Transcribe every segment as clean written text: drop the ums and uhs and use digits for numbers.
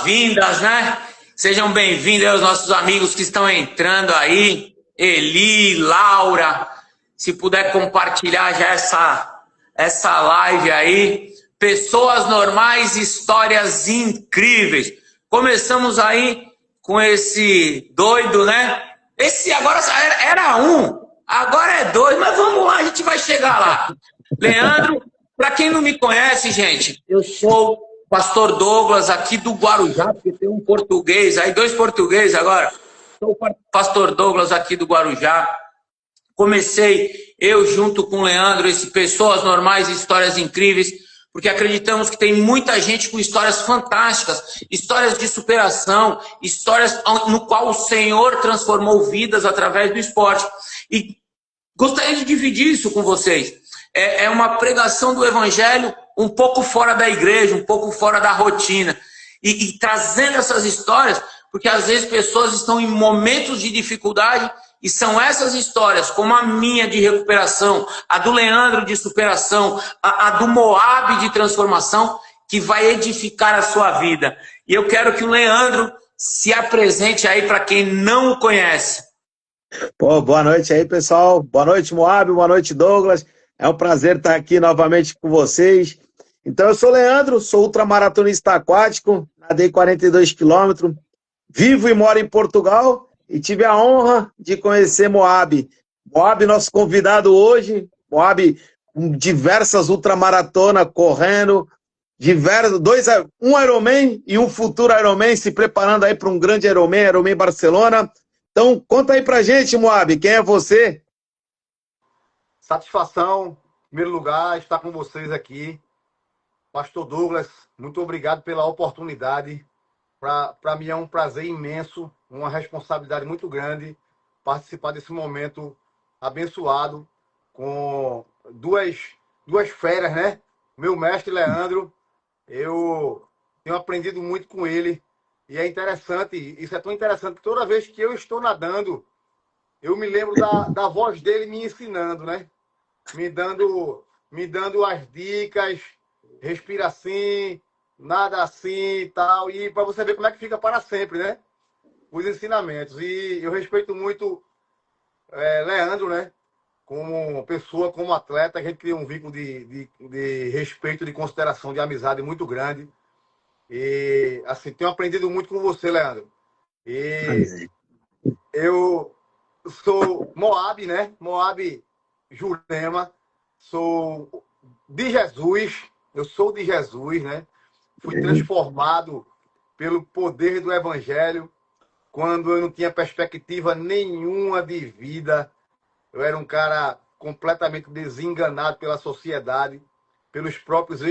boas-vindas, né? Sejam bem-vindos aos nossos amigos que estão entrando aí. Eli, Laura, se puder compartilhar já essa live aí. Pessoas normais, histórias incríveis. Começamos aí com esse doido, né? Esse agora era um, agora é dois, mas vamos lá, a gente vai chegar lá. Leandro, para quem não me conhece, gente, eu sou pastor Douglas aqui do Guarujá, porque tem um português aí, dois portugueses agora. Sou o pastor Douglas aqui do Guarujá. Comecei eu junto com o Leandro, esse Pessoas Normais e Histórias Incríveis, porque acreditamos que tem muita gente com histórias fantásticas, histórias de superação, histórias no qual o Senhor transformou vidas através do esporte. E gostaria de dividir isso com vocês. É uma pregação do Evangelho um pouco fora da igreja, um pouco fora da rotina. E trazendo essas histórias, porque às vezes pessoas estão em momentos de dificuldade e são essas histórias, como a minha de recuperação, a do Leandro de superação, a do Moab de transformação, que vai edificar a sua vida. E eu quero que o Leandro se apresente aí para quem não o conhece. Pô, boa noite aí, pessoal. Boa noite, Moab. Boa noite, Douglas. É um prazer estar aqui novamente com vocês. Então, eu sou o Leandro, sou ultramaratonista aquático, nadei 42 quilômetros, vivo e moro em Portugal e tive a honra de conhecer Moab. Moab, nosso convidado hoje. Moab, com diversas ultramaratonas correndo, um Ironman e um futuro Ironman, se preparando aí para um grande Ironman Barcelona. Então, conta aí pra gente, Moab, quem é você? Satisfação, em primeiro lugar, estar com vocês aqui. Pastor Douglas, muito obrigado pela oportunidade. Para mim é um prazer imenso, uma responsabilidade muito grande participar desse momento abençoado com duas feras, né? Meu mestre Leandro, eu tenho aprendido muito com ele e é interessante, isso é tão interessante que toda vez que eu estou nadando, eu me lembro da voz dele me ensinando, né? Me dando as dicas, respira assim, nada assim e tal, e para você ver como é que fica para sempre, né? Os ensinamentos. E eu respeito muito Leandro, né? Como pessoa, como atleta, a gente cria um vínculo de respeito, de consideração, de amizade muito grande. E, assim, tenho aprendido muito com você, Leandro. E eu sou Moab, né? Moab Jurema, sou de Jesus, eu sou de Jesus, né? Fui transformado pelo poder do Evangelho quando eu não tinha perspectiva nenhuma de vida. Eu era um cara completamente desenganado pela sociedade, pelos próprios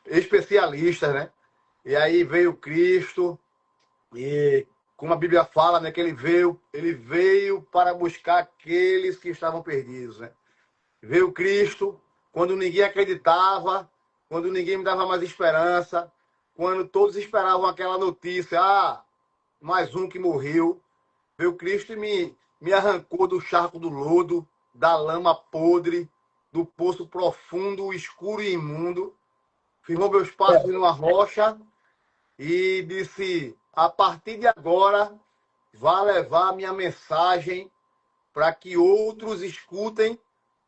especialistas, né? E aí veio Cristo e, como a Bíblia fala, né, que ele veio para buscar aqueles que estavam perdidos, né? Veio Cristo quando ninguém acreditava, quando ninguém me dava mais esperança, quando todos esperavam aquela notícia, mais um que morreu. Veio Cristo e me arrancou do charco do lodo, da lama podre, do poço profundo, escuro e imundo. Firmou meus passos numa rocha e disse, a partir de agora, vá levar a minha mensagem para que outros escutem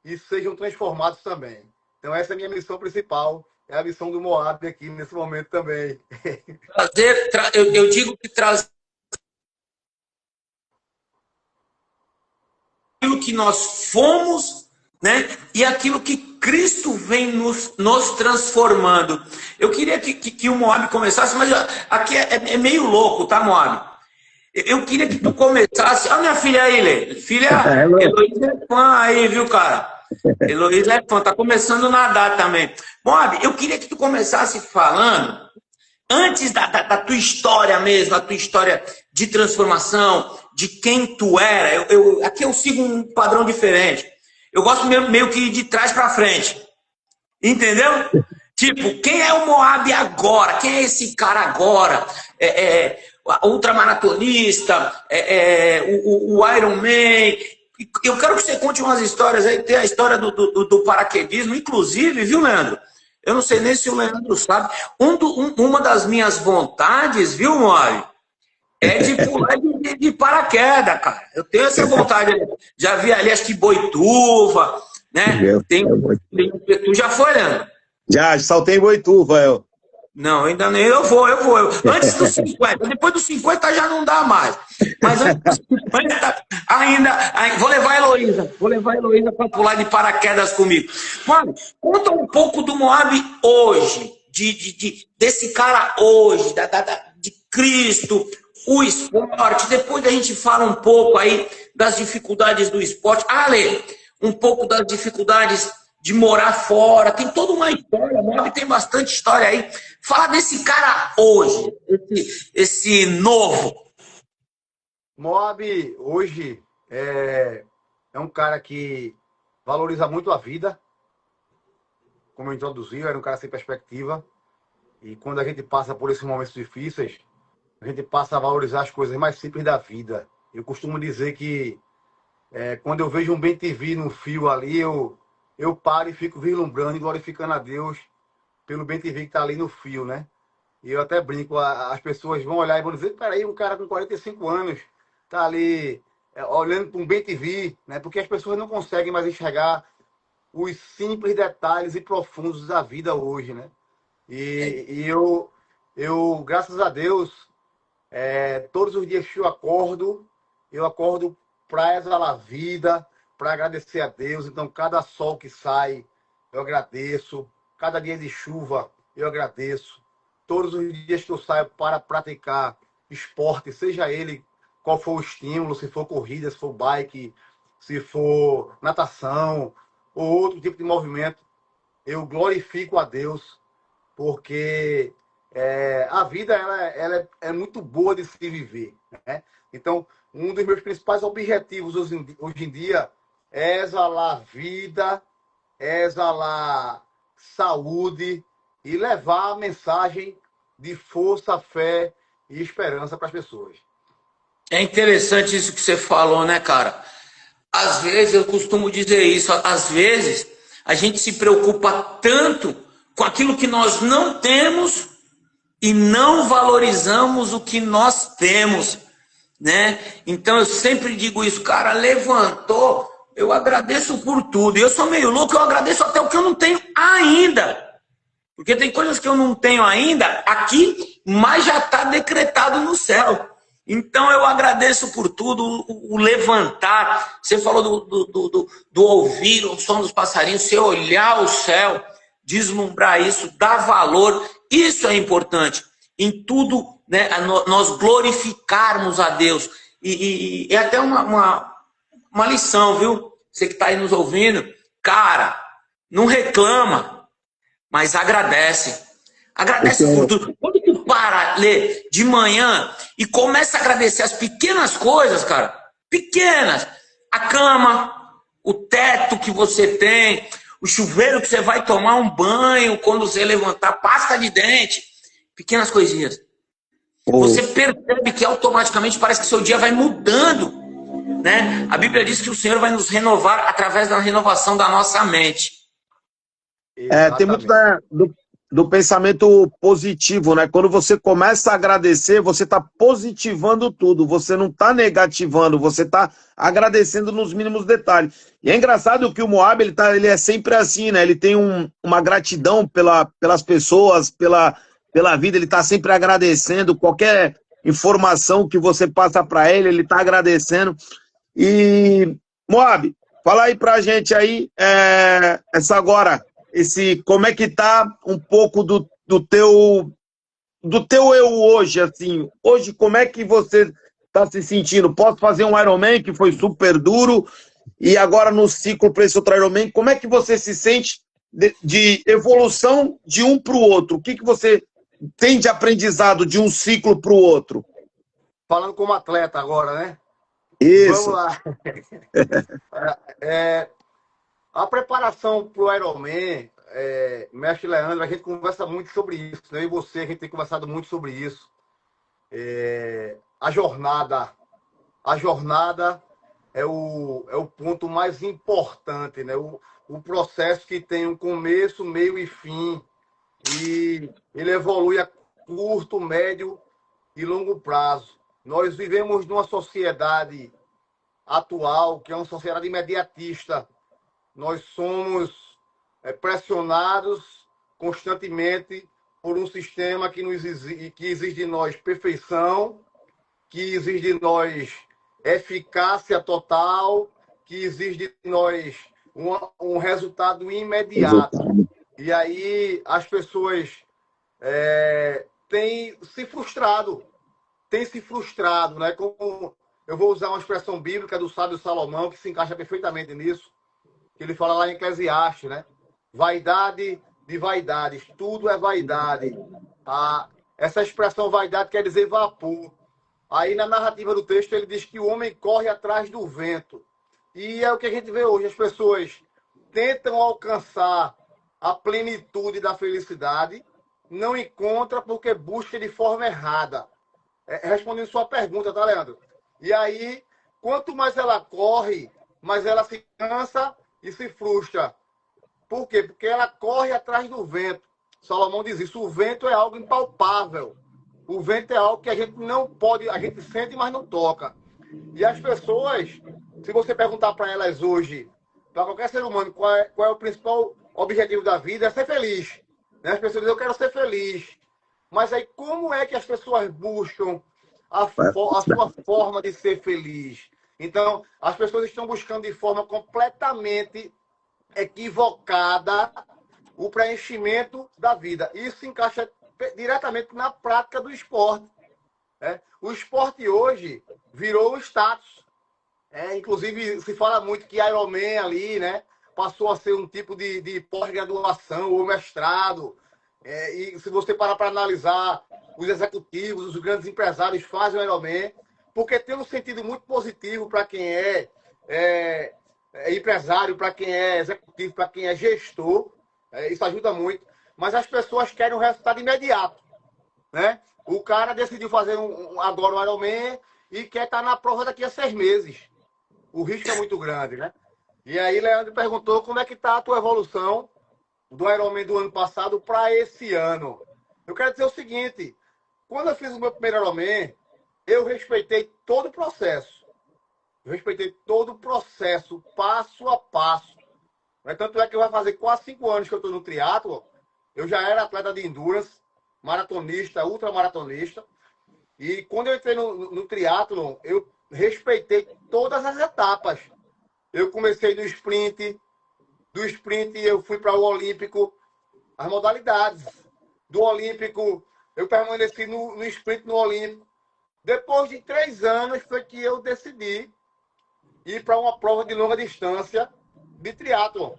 e sejam transformados também. Então essa é a minha missão principal, é a missão do Moab aqui nesse momento também. Eu digo que trazer aquilo que nós fomos, né? E aquilo que Cristo vem nos transformando. Eu queria que o Moab começasse, mas aqui é meio louco, tá, Moab? Eu queria que tu começasse... Olha a minha filha aí, Lê. Filha, Heloísa é fã aí, viu, cara? Heloísa é fã, tá começando a nadar também. Moab, eu queria que tu começasse falando, antes da tua história mesmo, a tua história de transformação, de quem tu era. Aqui eu sigo um padrão diferente. Eu gosto meio que de trás para frente. Entendeu? Tipo, quem é o Moab agora? Quem é esse cara agora? Ultramaratonista, o Ironman. Eu quero que você conte umas histórias aí. Tem a história do paraquedismo, inclusive, viu, Leandro? Eu não sei nem se o Leandro sabe. Uma das minhas vontades, viu, Moab? É de pular de paraquedas, cara. Eu tenho essa vontade. Já vi ali, acho que Boituva, né? Tu já foi, Leandro? Já, saltei em Boituva, eu. Não, ainda nem eu vou. Antes dos 50, depois dos 50 já não dá mais. Mas antes dos 50, ainda vou levar a Heloísa para pular de paraquedas comigo. Mano, conta um pouco do Moab hoje, desse cara hoje, de Cristo, o esporte. Depois a gente fala um pouco aí das dificuldades do esporte. Ale, um pouco das dificuldades de morar fora, tem toda uma história, o Moab tem bastante história aí. Fala desse cara hoje, esse novo. Moab hoje é um cara que valoriza muito a vida, como eu introduzi, era um cara sem perspectiva, e quando a gente passa por esses momentos difíceis, a gente passa a valorizar as coisas mais simples da vida. Eu costumo dizer que quando eu vejo um bem-te-vi no fio ali, eu paro e fico vislumbrando e glorificando a Deus pelo bem-te-vi que está ali no fio, né? E eu até brinco, as pessoas vão olhar e vão dizer, peraí, um cara com 45 anos está ali olhando para um bem-te-vi, né? Porque as pessoas não conseguem mais enxergar os simples detalhes e profundos da vida hoje, né? E eu, graças a Deus, todos os dias que eu acordo para exalar a vida, para agradecer a Deus. Então, cada sol que sai, eu agradeço. Cada dia de chuva, eu agradeço. Todos os dias que eu saio para praticar esporte, seja ele qual for o estímulo, se for corrida, se for bike, se for natação ou outro tipo de movimento, eu glorifico a Deus, porque a vida ela é muito boa de se viver, né? Então, um dos meus principais objetivos hoje em dia é exalar vida, exalar saúde e levar a mensagem de força, fé e esperança para as pessoas. É interessante isso que você falou, né, cara? Às vezes, eu costumo dizer isso, às vezes a gente se preocupa tanto com aquilo que nós não temos e não valorizamos o que nós temos, né? Então eu sempre digo isso, cara, levantou, eu agradeço por tudo. E eu sou meio louco, eu agradeço até o que eu não tenho ainda. Porque tem coisas que eu não tenho ainda aqui, mas já está decretado no céu. Então eu agradeço por tudo, o levantar. Você falou do ouvir o som dos passarinhos, você olhar o céu, deslumbrar isso, dar valor. Isso é importante. Em tudo, né, nós glorificarmos a Deus. E é até uma lição, viu? Você que está aí nos ouvindo, cara, não reclama, mas agradece. Agradece por tudo. Quando tu para, ler de manhã e começa a agradecer as pequenas coisas, cara, pequenas, a cama, o teto que você tem, o chuveiro que você vai tomar um banho quando você levantar, pasta de dente, pequenas coisinhas. Você percebe que automaticamente parece que seu dia vai mudando, né? A Bíblia diz que o Senhor vai nos renovar através da renovação da nossa mente. Tem muito do pensamento positivo, né? Quando você começa a agradecer, você está positivando tudo, você não está negativando, você está agradecendo nos mínimos detalhes. E é engraçado que o Moab, ele é sempre assim, né? Ele tem uma gratidão pelas pessoas, pela vida, ele está sempre agradecendo, qualquer informação que você passa para ele está agradecendo. E, Moab, fala aí pra gente aí, como é que tá um pouco do teu eu hoje, assim, hoje como é que você tá se sentindo? Posso fazer um Ironman que foi super duro e agora no ciclo para esse outro Ironman, como é que você se sente de evolução de um para o outro? O que você tem de aprendizado de um ciclo para o outro? Falando como atleta agora, né? Isso. Vamos lá. A preparação para o Ironman, mestre Leandro, a gente conversa muito sobre isso. Eu e você, a gente tem conversado muito sobre isso. A jornada é o ponto mais importante, né? O processo que tem um começo, meio e fim. e ele evolui a curto, médio e longo prazo. Nós vivemos numa sociedade atual, que é uma sociedade imediatista. Nós somos pressionados constantemente por um sistema que exige de nós perfeição, que exige de nós eficácia total, que exige de nós um resultado imediato. E aí as pessoas têm se frustrado, né? Como eu vou usar uma expressão bíblica do sábio Salomão, que se encaixa perfeitamente nisso, que ele fala lá em Eclesiastes, né? Vaidade de vaidades, tudo é vaidade. Essa expressão vaidade quer dizer vapor. Aí na narrativa do texto ele diz que o homem corre atrás do vento. E é o que a gente vê hoje, as pessoas tentam alcançar a plenitude da felicidade, não encontra porque busca de forma errada. Respondendo sua pergunta, tá, Leandro? E aí, quanto mais ela corre, mais ela se cansa e se frustra. Por quê? Porque ela corre atrás do vento. Salomão diz isso, o vento é algo impalpável. O vento é algo que a gente não pode, a gente sente, mas não toca. E as pessoas, se você perguntar para elas hoje, para qualquer ser humano, qual é o principal objetivo da vida, é ser feliz. Né? As pessoas dizem, eu quero ser feliz. Mas aí, como é que as pessoas buscam a sua forma de ser feliz? Então, as pessoas estão buscando de forma completamente equivocada o preenchimento da vida. Isso se encaixa diretamente na prática do esporte. O esporte hoje virou um status. Inclusive, se fala muito que Ironman ali, né, passou a ser um tipo de pós-graduação ou mestrado. E se você parar para analisar, os executivos, os grandes empresários fazem o Ironman, porque tem um sentido muito positivo para quem é empresário, para quem é executivo, para quem é gestor. Isso ajuda muito. Mas as pessoas querem um resultado imediato. Né? O cara decidiu fazer agora um Ironman e quer estar na prova daqui a 6 meses. O risco é muito grande, né? E aí, Leandro perguntou como é que está a tua evolução do Ironman do ano passado para esse ano. Eu quero dizer o seguinte, quando eu fiz o meu primeiro Ironman, eu respeitei todo o processo. Passo a passo. Tanto é que vai fazer quase 5 anos que eu estou no triatlo. Eu já era atleta de endurance, maratonista, ultramaratonista. E quando eu entrei no triatlo, eu respeitei todas as etapas. Eu comecei no sprint, do sprint eu fui para o olímpico, as modalidades. Do olímpico, eu permaneci no sprint no olímpico. Depois de 3 anos foi que eu decidi ir para uma prova de longa distância de triatlon.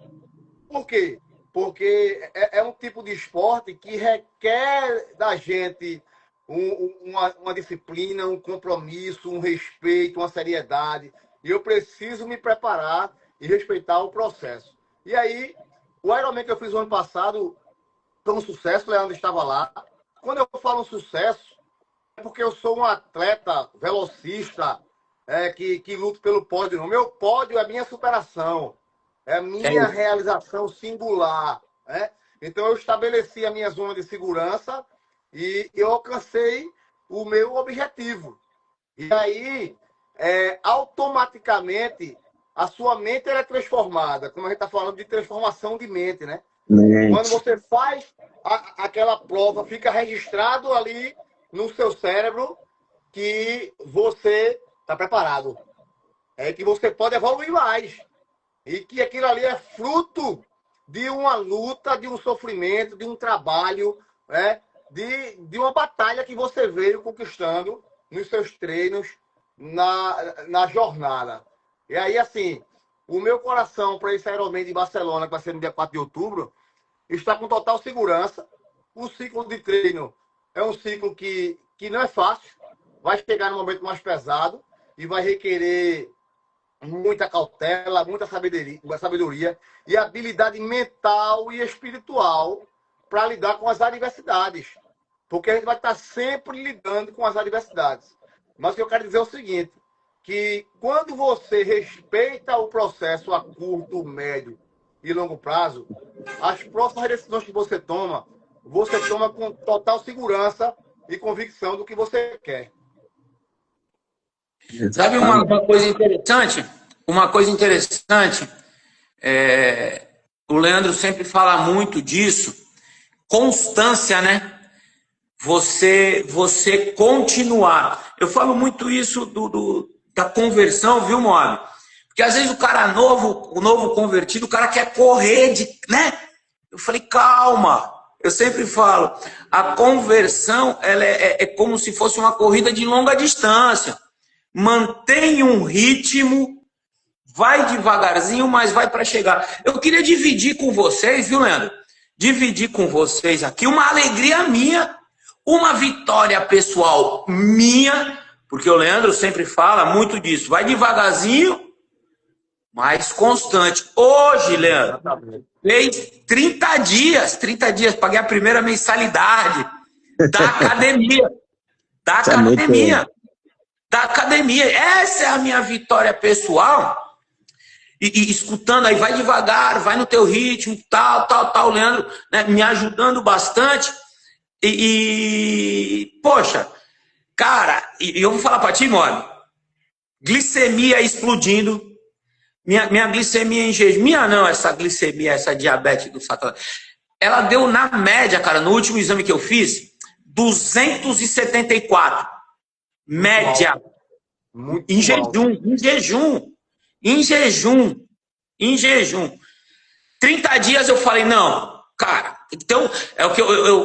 Por quê? Porque é um tipo de esporte que requer da gente uma disciplina, um compromisso, um respeito, uma seriedade. E eu preciso me preparar e respeitar o processo. E aí, o Ironman que eu fiz o ano passado foi um sucesso, o Leandro estava lá. Quando eu falo um sucesso, é porque eu sou um atleta velocista que luto pelo pódio. O meu pódio é a minha superação. É a minha realização singular. Né? Então, eu estabeleci a minha zona de segurança e eu alcancei o meu objetivo. E aí, automaticamente, a sua mente é transformada. Como a gente está falando de transformação de mente, né? Quando você faz aquela prova, fica registrado ali no seu cérebro que você está preparado. Que você pode evoluir mais. E que aquilo ali é fruto de uma luta, de um sofrimento, de um trabalho, de uma batalha que você veio conquistando nos seus treinos, na jornada. E aí, assim, o meu coração para esse Ironman de Barcelona, que vai ser no dia 4 de outubro, está com total segurança. O ciclo de treino é um ciclo que não é fácil, vai chegar no momento mais pesado e vai requerer muita cautela, muita sabedoria e habilidade mental e espiritual para lidar com as adversidades. Porque a gente vai estar sempre lidando com as adversidades. Mas o que eu quero dizer é o seguinte, que quando você respeita o processo a curto, médio e longo prazo, as próximas decisões que você toma você toma com total segurança e convicção do que você quer. Sabe uma coisa interessante? Uma coisa interessante, o Leandro sempre fala muito disso, constância, né? Você continuar. Eu falo muito isso da conversão, viu, Moab? Porque às vezes o cara novo, o novo convertido, o cara quer correr, né? Eu falei, calma. Eu sempre falo, a conversão ela é como se fosse uma corrida de longa distância. Mantém um ritmo, vai devagarzinho, mas vai para chegar. Eu queria dividir com vocês, viu, Leandro? Dividir com vocês aqui uma alegria minha, uma vitória pessoal minha, porque o Leandro sempre fala muito disso. Vai devagarzinho, mas constante. Hoje, Leandro, fez 30 dias, paguei a primeira mensalidade da academia. Da academia. Essa é a minha vitória pessoal. E escutando aí, vai devagar, vai no teu ritmo, tal, Leandro, né, me ajudando bastante. Poxa, cara, e eu vou falar pra ti, Mob, glicemia explodindo, minha glicemia em jejum, minha não, essa glicemia, essa diabetes do satanás, ela deu na média, cara, no último exame que eu fiz, 274, média, em jejum. 30 dias eu falei, não, cara, então, é o que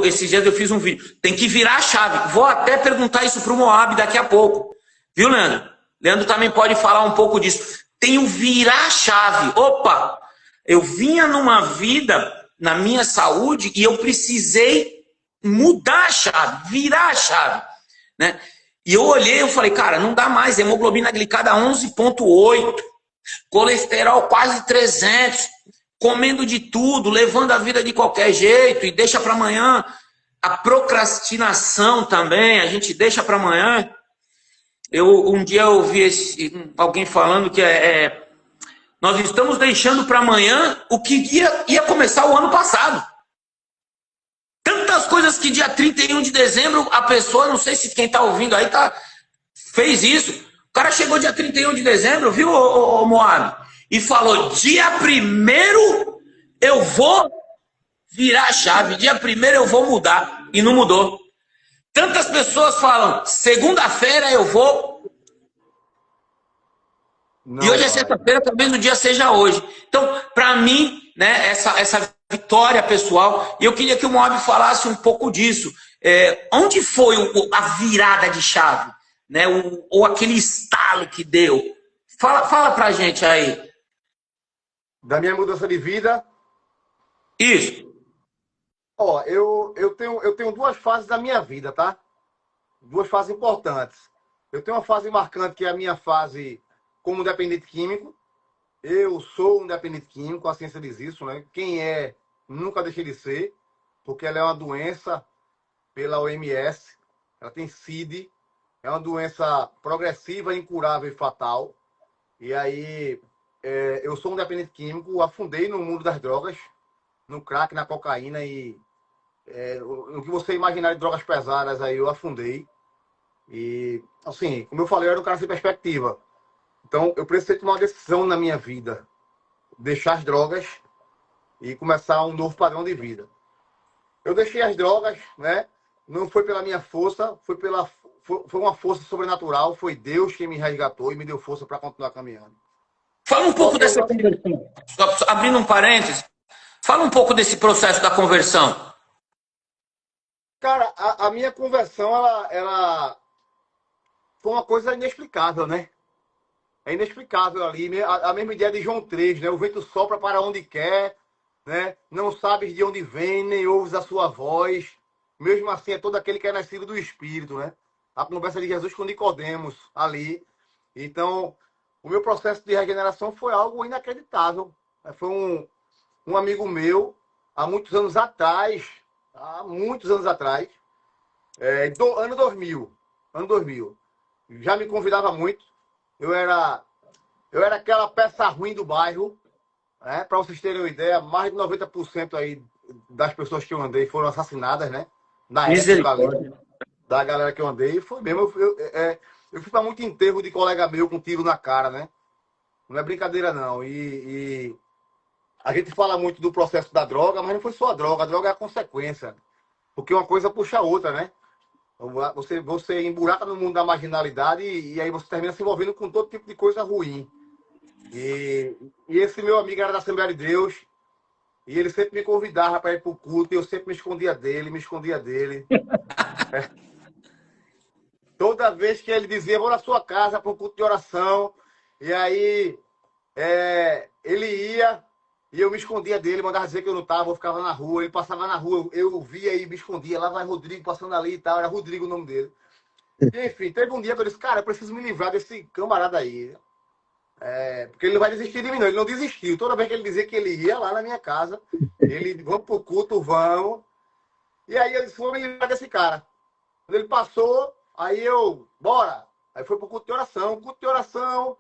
esses dias eu fiz um vídeo, tem que virar a chave. Vou até perguntar isso pro Moab daqui a pouco. Viu, Leandro? Leandro também pode falar um pouco disso. Tenho virar a chave. Opa, eu vinha numa vida, na minha saúde, e eu precisei mudar a chave, virar a chave, né? E eu olhei, eu falei, cara, não dá mais, hemoglobina glicada 11,8, colesterol quase 300, comendo de tudo, levando a vida de qualquer jeito e deixa para amanhã. A procrastinação também, a gente deixa para amanhã. Um dia eu ouvi alguém falando que nós estamos deixando para amanhã o que ia começar o ano passado. Tantas coisas que dia 31 de dezembro a pessoa, não sei se quem está ouvindo aí fez isso. O cara chegou dia 31 de dezembro, viu, Moab? E falou, dia 1º eu vou virar a chave, dia 1º eu vou mudar. E não mudou. Tantas pessoas falam, segunda-feira eu vou. Não, e hoje é sexta-feira, talvez o dia seja hoje. Então, para mim, né, essa vitória pessoal, e eu queria que o Moab falasse um pouco disso. Onde foi a virada de chave? Né, ou aquele estalo que deu? Fala pra gente aí. Da minha mudança de vida? Isso. Ó, eu tenho duas fases da minha vida, tá? Duas fases importantes. Eu tenho uma fase marcante, que é a minha fase como dependente químico. Eu sou um dependente químico, a ciência diz isso, né? Quem nunca deixa de ser, porque ela é uma doença pela OMS, ela tem CID, é uma doença progressiva, incurável e fatal. E aí, eu sou um dependente químico, afundei no mundo das drogas, no crack, na cocaína e o que você imaginar de drogas pesadas, aí eu afundei. E, assim, como eu falei, eu era um cara sem perspectiva. Então, eu precisei tomar uma decisão na minha vida, deixar as drogas e começar um novo padrão de vida. Eu deixei as drogas, né? Não foi pela minha força, foi uma força sobrenatural, foi Deus quem me resgatou e me deu força para continuar caminhando. Fala um pouco dessa conversão. Só abrindo um parênteses, fala um pouco desse processo da conversão. Cara, a minha conversão, ela foi uma coisa inexplicável, né? É inexplicável ali, a mesma ideia de João 3, né? O vento sopra para onde quer, né? Não sabes de onde vem, nem ouves a sua voz. Mesmo assim, é todo aquele que é nascido do Espírito, né? A conversa de Jesus com Nicodemos ali. Então, o meu processo de regeneração foi algo inacreditável. Foi um amigo meu, há muitos anos atrás, ano 2000, já me convidava muito. Eu era aquela peça ruim do bairro, né? Para vocês terem uma ideia, mais de 90% aí das pessoas que eu andei foram assassinadas, né? Na época ali, Misericórdia. da galera que eu andei, foi mesmo. Eu fui para muito enterro de colega meu com tiro na cara, né? Não é brincadeira, não. E a gente fala muito do processo da droga, mas não foi só a droga é a consequência. Porque uma coisa puxa a outra, né? Você emburaca no mundo da marginalidade e aí você termina se envolvendo com todo tipo de coisa ruim. E esse meu amigo era da Assembleia de Deus, e ele sempre me convidava para ir para o culto, e eu sempre me escondia dele, me escondia dele. Toda vez que ele dizia, vou na sua casa para um culto de oração, e aí ele ia, e eu me escondia dele, mandava dizer que eu não estava, eu ficava na rua, ele passava na rua, eu via e me escondia, lá vai Rodrigo passando ali e tal, era Rodrigo o nome dele. E, enfim, teve um dia que eu disse, cara, eu preciso me livrar desse camarada aí. Porque ele não vai desistir de mim, não. Ele não desistiu. Toda vez que ele dizia que ele ia lá na minha casa, ele, vamos pro culto, vamos. E aí eu disse, vou me livrar desse cara. Quando ele passou, aí eu, bora. Aí foi pro culto de oração. Culto de oração.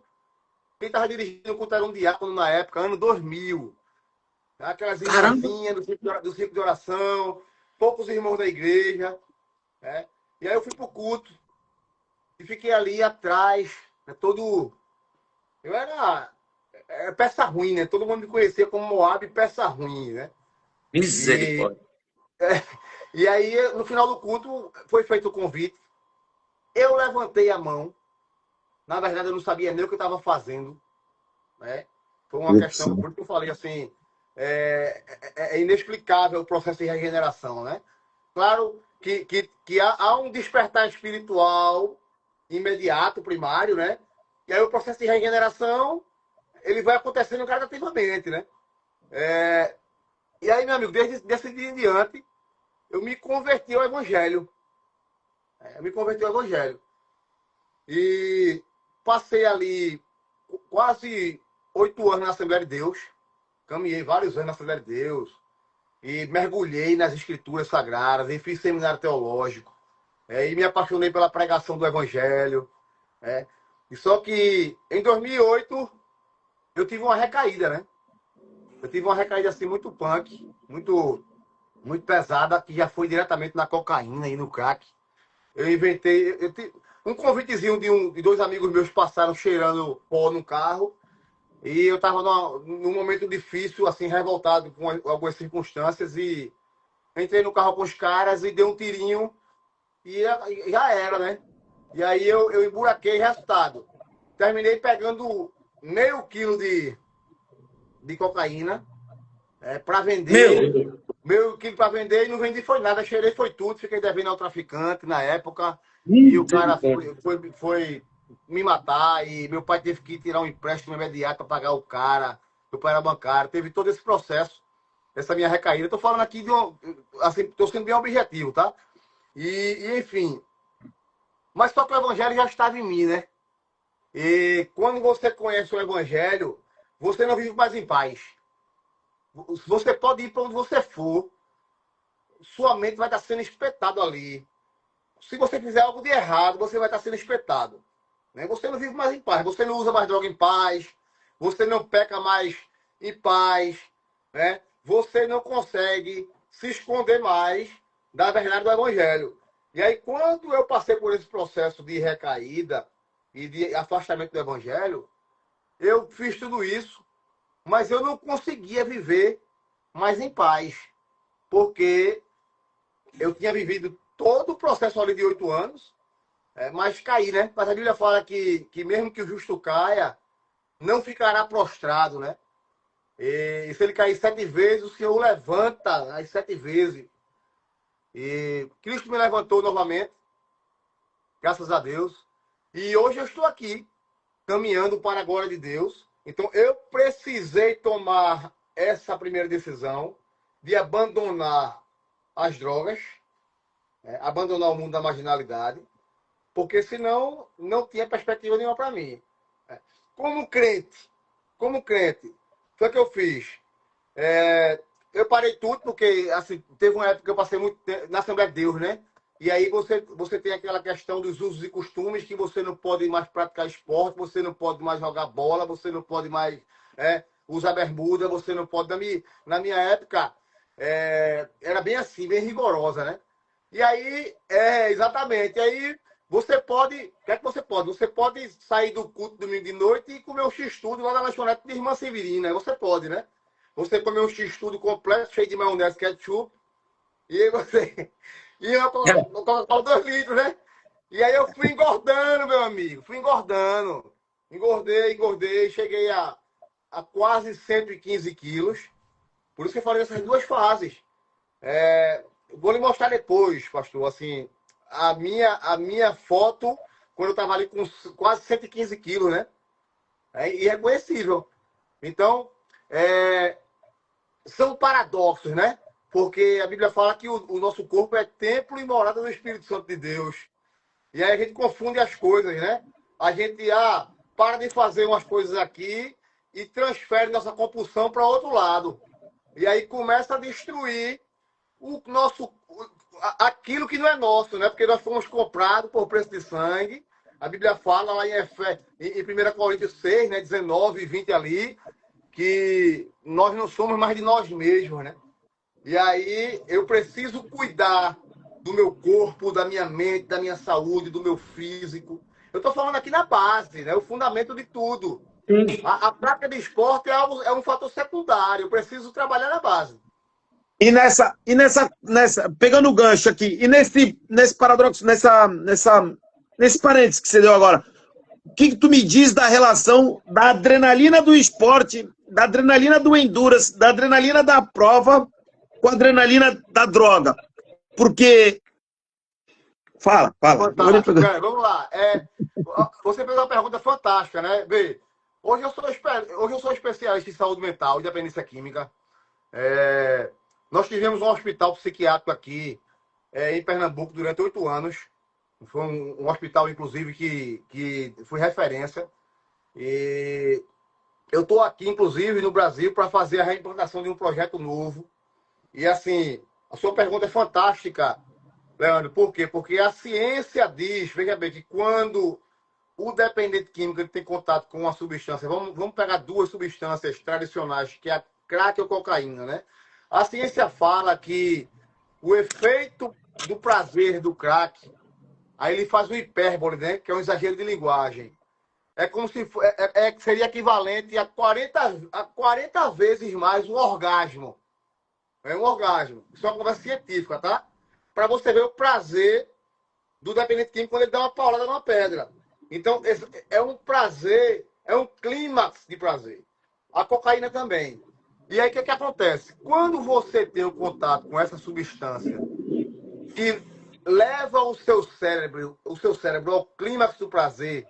Quem estava dirigindo o culto era um diácono na época, ano 2000. Aquelas irmãzinhas do ciclo de oração, poucos irmãos da igreja. Né? E aí eu fui pro culto. E fiquei ali atrás, né, todo... Eu era peça ruim, né? Todo mundo me conhecia como Moab, peça ruim, né? Misericórdia. E aí, no final do culto, foi feito o convite. Eu levantei a mão. Na verdade, eu não sabia nem o que eu estava fazendo. Né? Foi uma questão, por isso que eu falei assim, é inexplicável o processo de regeneração, né? Claro que há um despertar espiritual imediato, primário, né? E aí o processo de regeneração, ele vai acontecendo gradativamente, né? E aí, meu amigo, desde desse dia em diante, eu me converti ao Evangelho. Eu me converti ao Evangelho. E passei ali quase 8 anos na Assembleia de Deus. Caminhei vários anos na Assembleia de Deus. E mergulhei nas Escrituras Sagradas. E fiz seminário teológico. E me apaixonei pela pregação do Evangelho. E só que em 2008 eu tive uma recaída, né? Eu tive uma recaída assim muito punk, muito pesada, que já foi diretamente na cocaína e no crack. Eu inventei, um convitezinho de 2 amigos meus passaram cheirando pó no carro e eu estava num momento difícil, assim, revoltado com algumas circunstâncias e entrei no carro com os caras e dei um tirinho e já era, né? E aí eu emburaquei, resultado. Terminei pegando meio quilo de cocaína para vender. Meio quilo para vender e não vendi foi nada. Cheirei foi tudo. Fiquei devendo ao traficante na época. E o cara foi me matar. E meu pai teve que tirar um empréstimo imediato para pagar o cara. Meu pai era bancário. Teve todo esse processo. Essa minha recaída. Estou falando aqui assim, estou sendo bem objetivo, tá? E enfim... Mas só que o Evangelho já estava em mim, né? E quando você conhece o Evangelho, você não vive mais em paz. Você pode ir para onde você for, sua mente vai estar sendo espetada ali. Se você fizer algo de errado, você vai estar sendo espetado. Né? Você não vive mais em paz, você não usa mais droga em paz, você não peca mais em paz, né? Você não consegue se esconder mais da verdade do Evangelho. E aí, quando eu passei por esse processo de recaída e de afastamento do Evangelho, eu fiz tudo isso, mas eu não conseguia viver mais em paz, porque eu tinha vivido todo o processo ali de 8 anos, mas caí, né? Mas a Bíblia fala que mesmo que o justo caia, não ficará prostrado, né? E se ele cair 7 vezes, o Senhor o levanta as 7 vezes. E Cristo me levantou novamente, graças a Deus. E hoje eu estou aqui, caminhando para a glória de Deus. Então eu precisei tomar essa primeira decisão de abandonar as drogas, abandonar o mundo da marginalidade, porque senão não tinha perspectiva nenhuma para mim. Como crente, foi o que eu fiz. Eu parei tudo porque assim, teve uma época que eu passei muito tempo na Assembleia de Deus, né? E aí você tem aquela questão dos usos e costumes que você não pode mais praticar esporte, você não pode mais jogar bola, você não pode mais usar bermuda, você não pode... Na minha época, era bem assim, bem rigorosa, né? E aí, exatamente. E aí, você pode. O que é que você pode? Você pode sair do culto domingo de noite e comer um x-tudo lá na lanchonete de Irmã Severina. Você pode, né? Você comer um x-tudo completo, cheio de maionese, ketchup. E aí você. E eu coloco 2 litros, né? E aí eu fui engordando, meu amigo. Fui engordando. Engordei. Cheguei a quase 115 quilos. Por isso que eu falei essas 2 fases. Vou lhe mostrar depois, pastor, assim, a minha foto, quando eu estava ali com quase 115 quilos, né? É irreconhecível. Então, são paradoxos, né? Porque a Bíblia fala que o nosso corpo é templo e morada do Espírito Santo de Deus. E aí a gente confunde as coisas, né? A gente para de fazer umas coisas aqui e transfere nossa compulsão para outro lado. E aí começa a destruir o nosso, aquilo que não é nosso, né? Porque nós fomos comprados por preço de sangue. A Bíblia fala lá em 1 Coríntios 6, né, 19 e 20 ali, que nós não somos mais de nós mesmos, né? E aí eu preciso cuidar do meu corpo, da minha mente, da minha saúde, do meu físico. Eu estou falando aqui na base, né? O fundamento de tudo. A prática de esporte é um fator secundário. Eu preciso trabalhar na base. E pegando o gancho aqui, e nesse paradoxo, nesse parênteses que você deu agora, o que tu me diz da relação da adrenalina do esporte, da adrenalina do endurance, da adrenalina da prova com a adrenalina da droga? Porque... Fala. Fantástico. Vamos lá. Você fez uma pergunta fantástica, né? Vê, hoje eu sou especialista em saúde mental e dependência química. Nós tivemos um hospital psiquiátrico aqui em Pernambuco durante 8 anos. Foi um hospital, inclusive, que foi referência. E eu estou aqui, inclusive, no Brasil, para fazer a reimplantação de um projeto novo. E, assim, a sua pergunta é fantástica, Leandro. Por quê? Porque a ciência diz, veja bem, que quando o dependente químico tem contato com uma substância, vamos pegar 2 substâncias tradicionais, que é a crack ou cocaína, né? A ciência fala que o efeito do prazer do crack, aí ele faz um hipérbole, né? Que é um exagero de linguagem. É como se seria equivalente a 40 vezes mais um orgasmo. É um orgasmo. Isso é uma conversa científica, tá? Para você ver o prazer do dependente químico quando ele dá uma paulada numa pedra. Então, é um prazer, é um clímax de prazer. A cocaína também. E aí, o que acontece? Quando você tem o contato com essa substância que leva o seu cérebro ao clímax do prazer,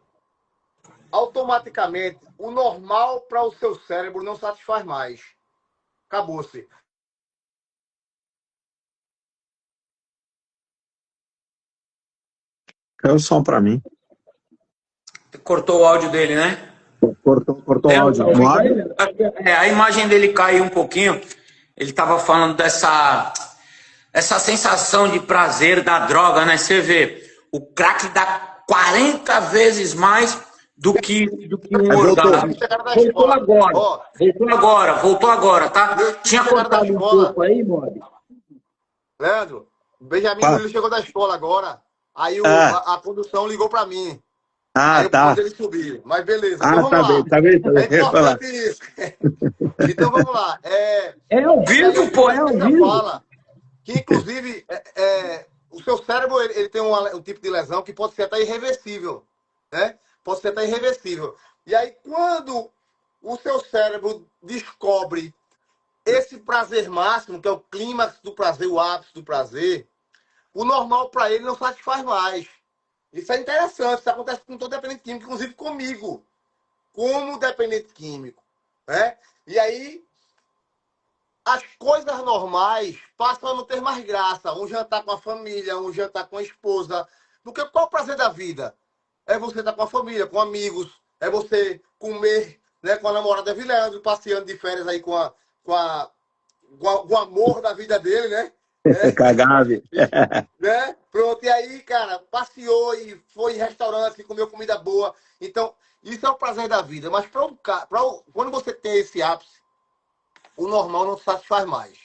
automaticamente, o normal para o seu cérebro não satisfaz mais. Acabou-se. É o som para mim. Cortou o áudio dele, né? Cortou o áudio. A imagem dele caiu um pouquinho. Ele estava falando essa sensação de prazer da droga, né? Você vê, o crack dá 40 vezes mais do que um orgasmo. Voltou agora, tá? Tinha cortado um pouco aí, Bob. Leandro, Benjamin ele chegou da escola agora. Aí a condução ligou para mim. Aí tá. Ele subir. Mas beleza. Então, tá bem. É importante isso. Então vamos lá. Ao vivo, pô, é ao vivo. Fala que, inclusive, o seu cérebro ele tem um tipo de lesão que pode ser até irreversível. Né? Pode ser até irreversível. E aí, quando o seu cérebro descobre esse prazer máximo, que é o clímax do prazer, o ápice do prazer, o normal para ele não satisfaz mais. Isso é interessante, isso acontece com todo dependente químico, inclusive comigo, como dependente químico. Né? E aí, as coisas normais passam a não ter mais graça. Um jantar com a família, um jantar com a esposa. Porque qual é o prazer da vida? É você estar com a família, com amigos, é você comer, né, com a namorada de Leandro, passeando de férias aí com o amor da vida dele, né? Cagave. Né? Pronto, e aí, cara, passeou e foi em restaurante, comeu comida boa. Então, isso é o prazer da vida. Mas quando você tem esse ápice, o normal não satisfaz mais.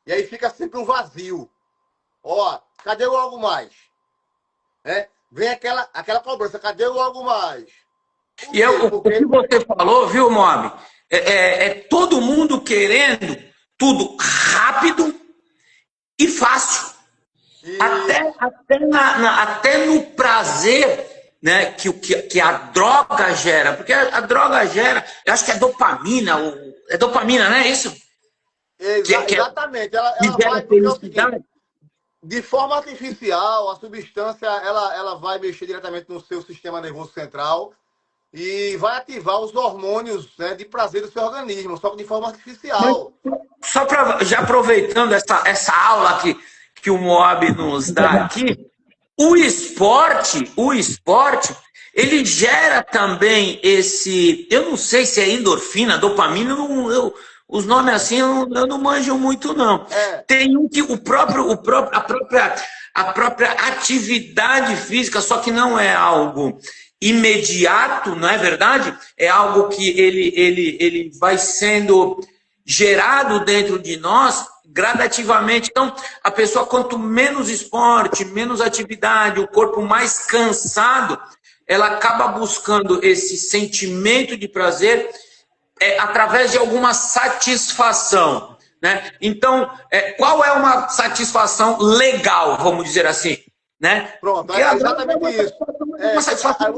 E aí fica sempre um vazio. Ó, cadê o algo mais? Vem aquela cobrança, cadê o algo mais? E o que você falou, viu, Moab? É todo mundo querendo tudo rápido e fácil. Até no prazer, né, que a droga gera. Porque a droga gera, eu acho que é dopamina. É dopamina, né? Isso? Exatamente. Ela vai, porque é o seguinte, de forma artificial, a substância ela vai mexer diretamente no seu sistema nervoso central e vai ativar os hormônios, né, de prazer do seu organismo, só que de forma artificial. Só para já aproveitando essa aula que o Moab nos dá aqui, o esporte, ele gera também esse, eu não sei se é endorfina, dopamina, os nomes assim eu não manjo muito não. Tem um que a própria atividade física, só que não é algo imediato, não é verdade? É algo que ele vai sendo gerado dentro de nós gradativamente. Então, a pessoa, quanto menos esporte, menos atividade, o corpo mais cansado, ela acaba buscando esse sentimento de prazer através de alguma satisfação, né? Então, qual é uma satisfação legal, vamos dizer assim, né? Pronto, é exatamente isso.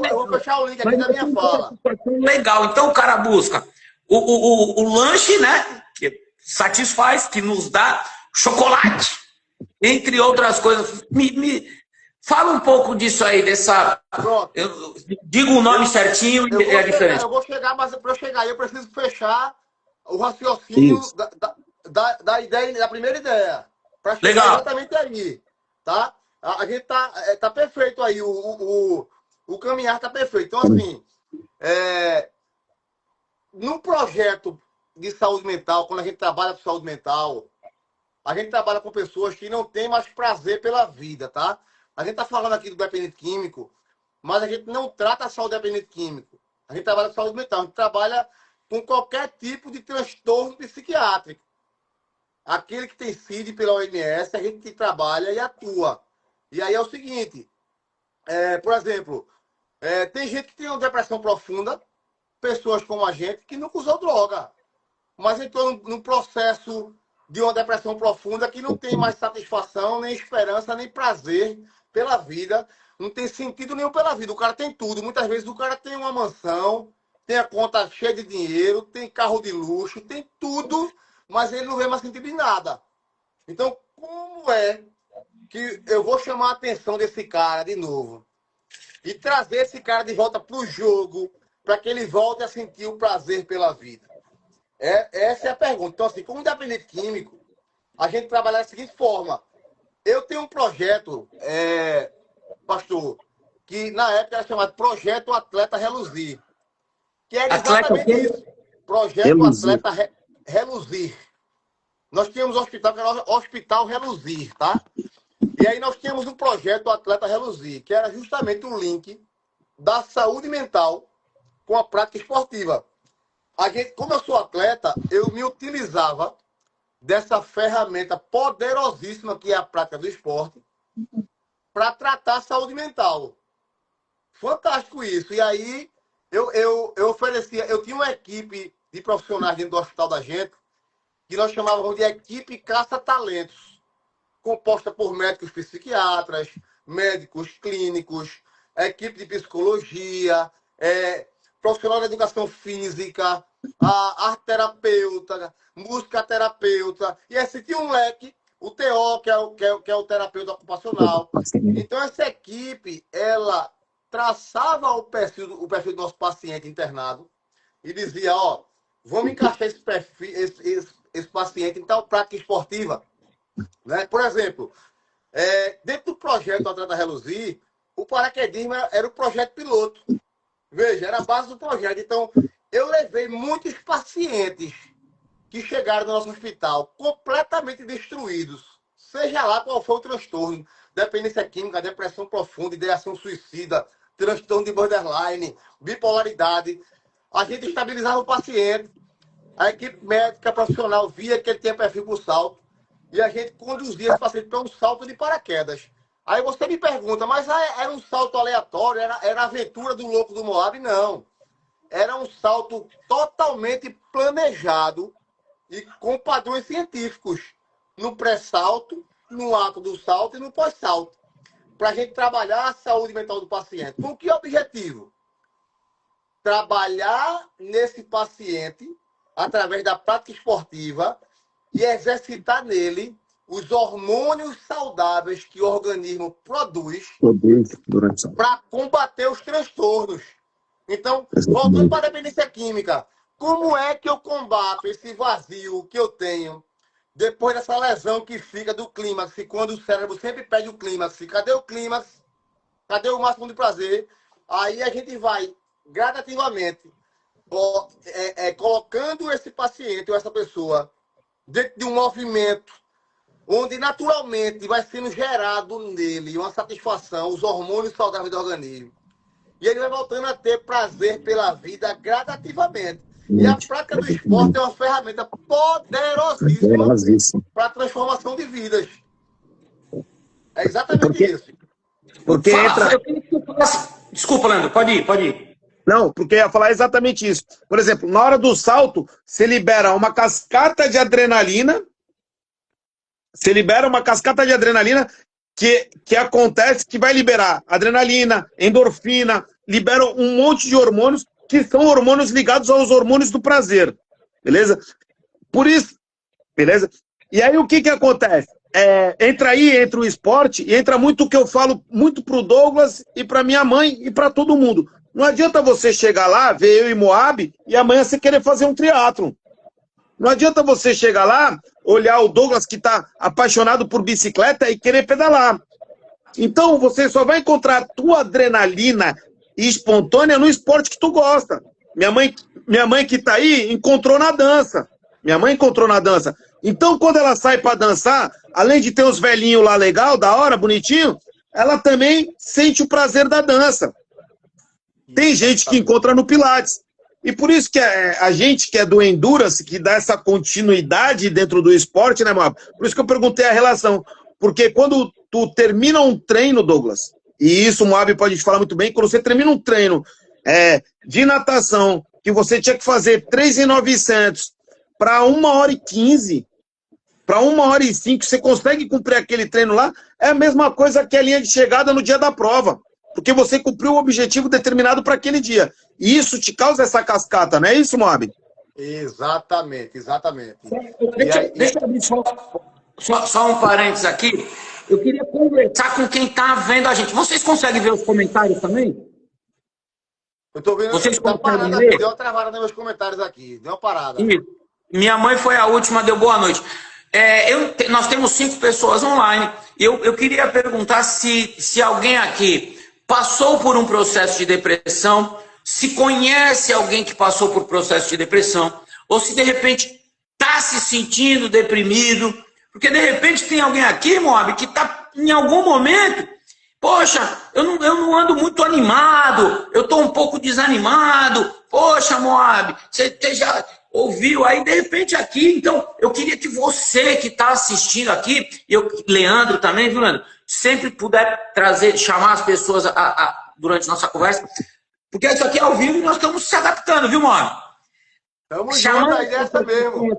Eu vou fechar o link aqui da minha fala. Legal. Então, o cara busca o lanche, né? Que satisfaz, que nos dá chocolate, entre outras coisas. Me fala um pouco disso aí, diga o nome certinho e a diferença. Eu vou chegar, mas para eu chegar aí eu preciso fechar o raciocínio da ideia, da primeira ideia. Para chegar exatamente aí, tá? A gente tá perfeito aí, o caminhar tá perfeito. Então, assim, num projeto de saúde mental, quando a gente trabalha com saúde mental, a gente trabalha com pessoas que não têm mais prazer pela vida, tá? A gente tá falando aqui do dependente químico, mas a gente não trata só o dependente químico. A gente trabalha com saúde mental, a gente trabalha com qualquer tipo de transtorno psiquiátrico. Aquele que tem CID pela OMS, a gente trabalha e atua. E aí é o seguinte, por exemplo, tem gente que tem uma depressão profunda, pessoas como a gente, que nunca usou droga, mas entrou num processo de uma depressão profunda que não tem mais satisfação, nem esperança, nem prazer pela vida, não tem sentido nenhum pela vida. O cara tem tudo. Muitas vezes o cara tem uma mansão, tem a conta cheia de dinheiro, tem carro de luxo, tem tudo, mas ele não vê mais sentido em nada. Então, como é que eu vou chamar a atenção desse cara de novo e trazer esse cara de volta para o jogo, para que ele volte a sentir o prazer pela vida? Essa é a pergunta. Então, assim, como dependente químico, a gente trabalha da seguinte forma. Eu tenho um projeto, pastor, que na época era chamado Projeto Atleta Reluzir, que é exatamente isso. Projeto Atleta Reluzir. Nós tínhamos um hospital que era o Hospital Reluzir, tá? E aí nós tínhamos um projeto Atleta Reluzir, que era justamente o link da saúde mental com a prática esportiva. Como eu sou atleta, eu me utilizava dessa ferramenta poderosíssima que é a prática do esporte para tratar a saúde mental. Fantástico isso. E aí eu oferecia, eu tinha uma equipe de profissionais dentro do hospital da gente que nós chamávamos de equipe caça-talentos, composta por médicos psiquiatras, médicos clínicos, equipe de psicologia, profissional de educação física, a arteterapeuta, musicoterapeuta, e assim tinha um leque, o TO, que é o terapeuta ocupacional. Então, essa equipe, ela traçava o perfil do nosso paciente internado e dizia, vamos encaixar esse paciente em tal prática esportiva. Né? Por exemplo, dentro do projeto Atleta Reluzir, o paraquedismo era o projeto piloto. Veja, era a base do projeto. Então, eu levei muitos pacientes que chegaram no nosso hospital completamente destruídos, seja lá qual for o transtorno, dependência química, depressão profunda, ideação suicida, transtorno de borderline, bipolaridade. A gente estabilizava o paciente, a equipe médica profissional via que ele tinha perfil para o salto, e a gente conduzia esse paciente para um salto de paraquedas. Aí você me pergunta, mas era um salto aleatório, era a aventura do louco do Moab? Não. Era um salto totalmente planejado e com padrões científicos. No pré-salto, no ato do salto e no pós-salto. Para a gente trabalhar a saúde mental do paciente. Com que objetivo? Trabalhar nesse paciente, através da prática esportiva, e exercitar nele os hormônios saudáveis que o organismo produz para combater os transtornos. Então, voltando para a dependência química, como é que eu combato esse vazio que eu tenho depois dessa lesão que fica do clímax, quando o cérebro sempre pede o clímax? Cadê o clímax? Cadê o máximo de prazer? Aí a gente vai gradativamente colocando esse paciente ou essa pessoa dentro de um movimento onde naturalmente vai sendo gerado nele uma satisfação, os hormônios saudáveis do organismo. E ele vai voltando a ter prazer pela vida gradativamente. E a prática do esporte é uma ferramenta poderosíssima para a transformação de vidas. É exatamente isso. Porque entra... Desculpa, Leandro, pode ir. Não, porque eu ia falar exatamente isso. Por exemplo, na hora do salto, você libera uma cascata de adrenalina. Você libera uma cascata de adrenalina que acontece, que vai liberar adrenalina, endorfina, libera um monte de hormônios que são hormônios ligados aos hormônios do prazer. Beleza? Por isso, beleza? E aí o que acontece? Entra o esporte e entra muito o que eu falo muito pro Douglas e pra minha mãe e pra todo mundo. Não adianta você chegar lá, ver eu e Moab, e amanhã você querer fazer um triatlon. Não adianta você chegar lá, olhar o Douglas que está apaixonado por bicicleta e querer pedalar. Então você só vai encontrar a tua adrenalina espontânea no esporte que tu gosta. Minha mãe que está aí encontrou na dança. Minha mãe encontrou na dança. Então quando ela sai para dançar, além de ter os velhinhos lá legal, da hora, bonitinho, ela também sente o prazer da dança. Tem gente que encontra no Pilates. E por isso que a gente que é do Endurance, que dá essa continuidade dentro do esporte, né, Moab? Por isso que eu perguntei a relação. Porque quando tu termina um treino, Douglas, e isso o Moab pode te falar muito bem, quando você termina um treino de natação, que você tinha que fazer 3.900 para 1h15, para 1h05, você consegue cumprir aquele treino lá, é a mesma coisa que a linha de chegada no dia da prova. Porque você cumpriu o objetivo determinado para aquele dia. E isso te causa essa cascata, não é isso, Moab? Exatamente. Deixa eu abrir só um parênteses aqui. Eu queria conversar com quem está vendo a gente. Vocês conseguem ver os comentários também? Eu estou vendo. Vocês tá parada aqui, deu uma travada nos meus comentários aqui. Deu uma parada. Minha mãe foi a última, deu boa noite. Nós temos 5 pessoas online. Eu queria perguntar se alguém aqui passou por um processo de depressão, se conhece alguém que passou por processo de depressão, ou se de repente está se sentindo deprimido, porque de repente tem alguém aqui, Moab, que está em algum momento, poxa, eu não ando muito animado, eu estou um pouco desanimado, poxa, Moab, você já ouviu aí, de repente aqui, então eu queria que você que está assistindo aqui, Leandro também, viu, Leandro? Sempre puder chamar as pessoas durante nossa conversa, porque isso aqui é ao vivo e nós estamos se adaptando, viu, Moab? Estamos juntos, a ideia é essa mesmo.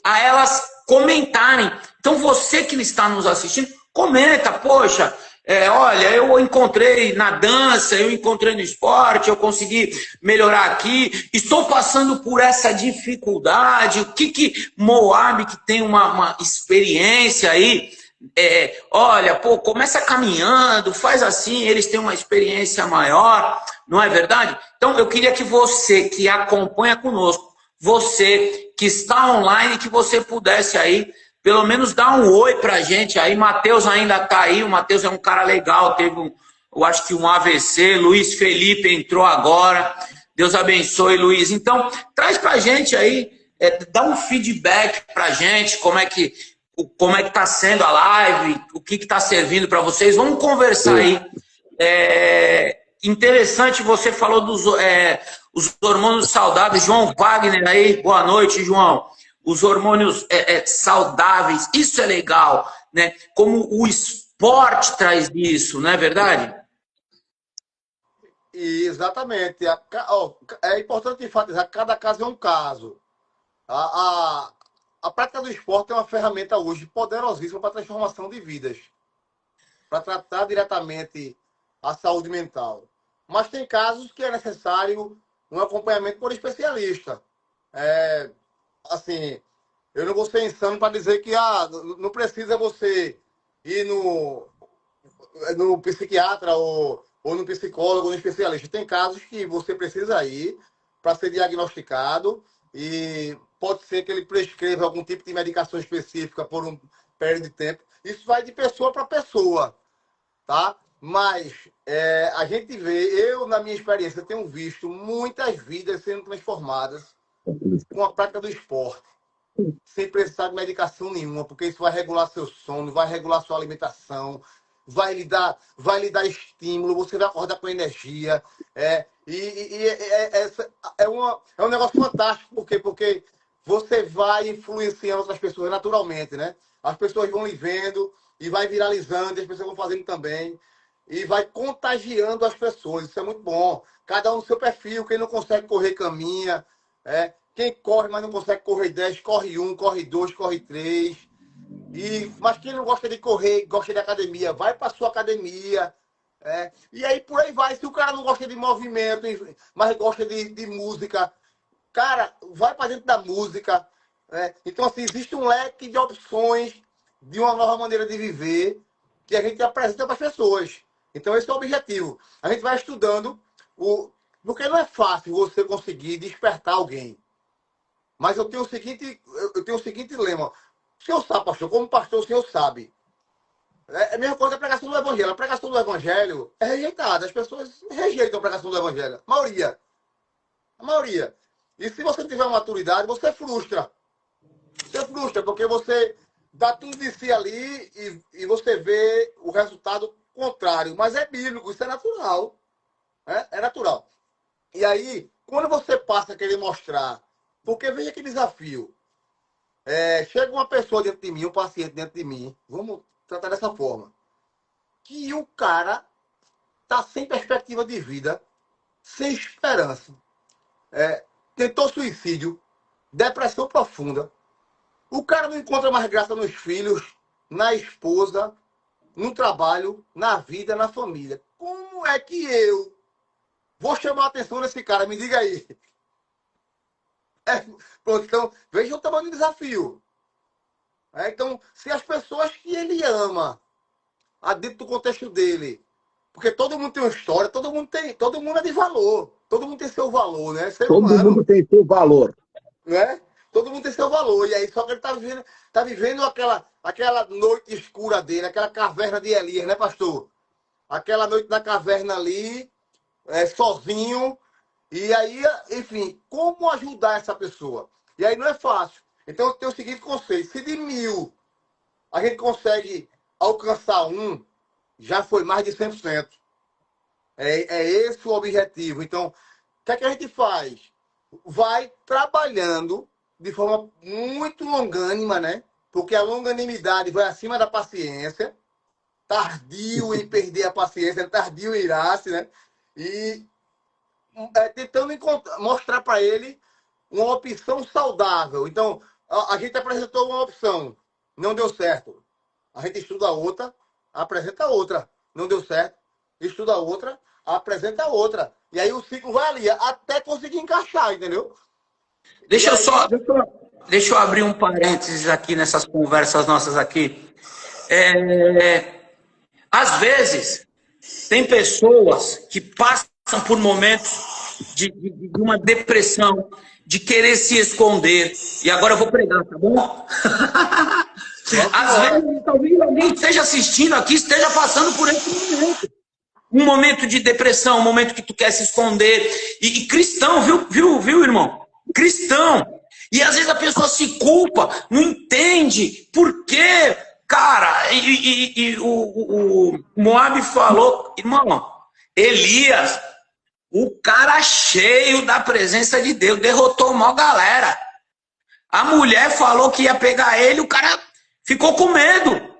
A elas comentarem. Então você que está nos assistindo, comenta, poxa, olha, eu encontrei na dança, eu encontrei no esporte, eu consegui melhorar aqui, estou passando por essa dificuldade, o que Moab, que tem uma experiência aí, olha, pô, começa caminhando, faz assim, eles têm uma experiência maior, não é verdade? Então eu queria que você que acompanha conosco, você que está online, que você pudesse aí, pelo menos dar um oi pra gente aí. Matheus ainda tá aí, o Matheus é um cara legal, teve eu acho que um AVC, Luiz Felipe entrou agora, Deus abençoe, Luiz. Então, traz pra gente aí, dá um feedback pra gente, como é que tá sendo a live, o que tá servindo para vocês. Vamos conversar aí. Interessante, você falou dos os hormônios saudáveis. João Wagner aí, boa noite, João. os hormônios saudáveis, isso é legal, né? Como o esporte traz isso, não é verdade? Exatamente. É importante enfatizar que cada caso é um caso. A prática do esporte é uma ferramenta hoje poderosíssima para a transformação de vidas, para tratar diretamente a saúde mental. Mas tem casos que é necessário um acompanhamento por especialista. Assim, eu não vou ser insano para dizer que não precisa você ir no psiquiatra ou no psicólogo, no especialista. Tem casos que você precisa ir para ser diagnosticado e pode ser que ele prescreva algum tipo de medicação específica por um período de tempo. Isso vai de pessoa para pessoa, tá? Mas a gente vê, eu na minha experiência tenho visto muitas vidas sendo transformadas com a prática do esporte, sem precisar de medicação nenhuma, porque isso vai regular seu sono, vai regular sua alimentação, vai lhe dar estímulo, você vai acordar com energia. É um negócio fantástico, por quê? Porque você vai influenciando outras pessoas naturalmente, né? As pessoas vão lhe vendo e vai viralizando, as pessoas vão fazendo também, e vai contagiando as pessoas. Isso é muito bom. Cada um no seu perfil, quem não consegue correr, caminha. Quem corre, mas não consegue correr 10, corre 1, corre 2, corre 3. Mas quem não gosta de correr, gosta de academia, vai para sua academia. E aí por aí vai. Se o cara não gosta de movimento, mas gosta de música, cara, vai para dentro da música. Então, assim, existe um leque de opções de uma nova maneira de viver que a gente apresenta para as pessoas. Então, esse é o objetivo. A gente vai estudando, porque não é fácil você conseguir despertar alguém. Mas eu tenho o seguinte lema. O senhor sabe, pastor, como pastor, o senhor sabe. É a mesma coisa a pregação do evangelho. A pregação do evangelho é rejeitada. As pessoas rejeitam a pregação do evangelho. A maioria. E se você não tiver maturidade, você frustra. Você frustra, porque você dá tudo de si ali e você vê o resultado contrário. Mas é bíblico, isso é natural. É natural. E aí, quando você passa a querer mostrar, porque veja que desafio. Chega uma pessoa dentro de mim, um paciente dentro de mim, vamos tratar dessa forma, que o cara está sem perspectiva de vida, sem esperança, tentou suicídio, depressão profunda, o cara não encontra mais graça nos filhos, na esposa, no trabalho, na vida, na família. Como é que eu vou chamar a atenção desse cara? Me diga aí. Pronto, então, veja o tamanho do desafio. Então, se as pessoas que ele ama, dentro do contexto dele, porque todo mundo tem uma história, todo mundo é de valor, todo mundo tem seu valor, né? Todo mundo tem seu valor. Né? Todo mundo tem seu valor. E aí, só que ele tá vivendo aquela noite escura dele, aquela caverna de Elias, né, pastor? Aquela noite na caverna ali, sozinho. E aí, enfim, como ajudar essa pessoa? E aí não é fácil. Então, eu tenho o seguinte conceito. Se de 1000 a gente consegue alcançar um, já foi mais de 100%. É esse o objetivo. Então, o que é que a gente faz? Vai trabalhando de forma muito longânima, né? Porque a longanimidade vai acima da paciência. Tardio em perder a paciência, tardio em irar-se, né? E tentando mostrar para ele uma opção saudável. Então, a gente apresentou uma opção, não deu certo. A gente estuda outra, apresenta outra, não deu certo. Estuda outra, apresenta outra. E aí o ciclo vai ali, até conseguir encaixar, entendeu? Deixa eu abrir um parênteses aqui nessas conversas nossas aqui. Às vezes, tem pessoas que passam por momentos de uma depressão, de querer se esconder. E agora eu vou pregar, tá bom? Às vezes, talvez alguém que esteja assistindo aqui esteja passando por esse momento. Um momento de depressão, um momento que tu quer se esconder. E cristão, viu, irmão? Cristão. E às vezes a pessoa se culpa, não entende por quê. Cara, o Moab falou, irmão, Elias, o cara cheio da presença de Deus, derrotou uma galera. A mulher falou que ia pegar ele, o cara ficou com medo.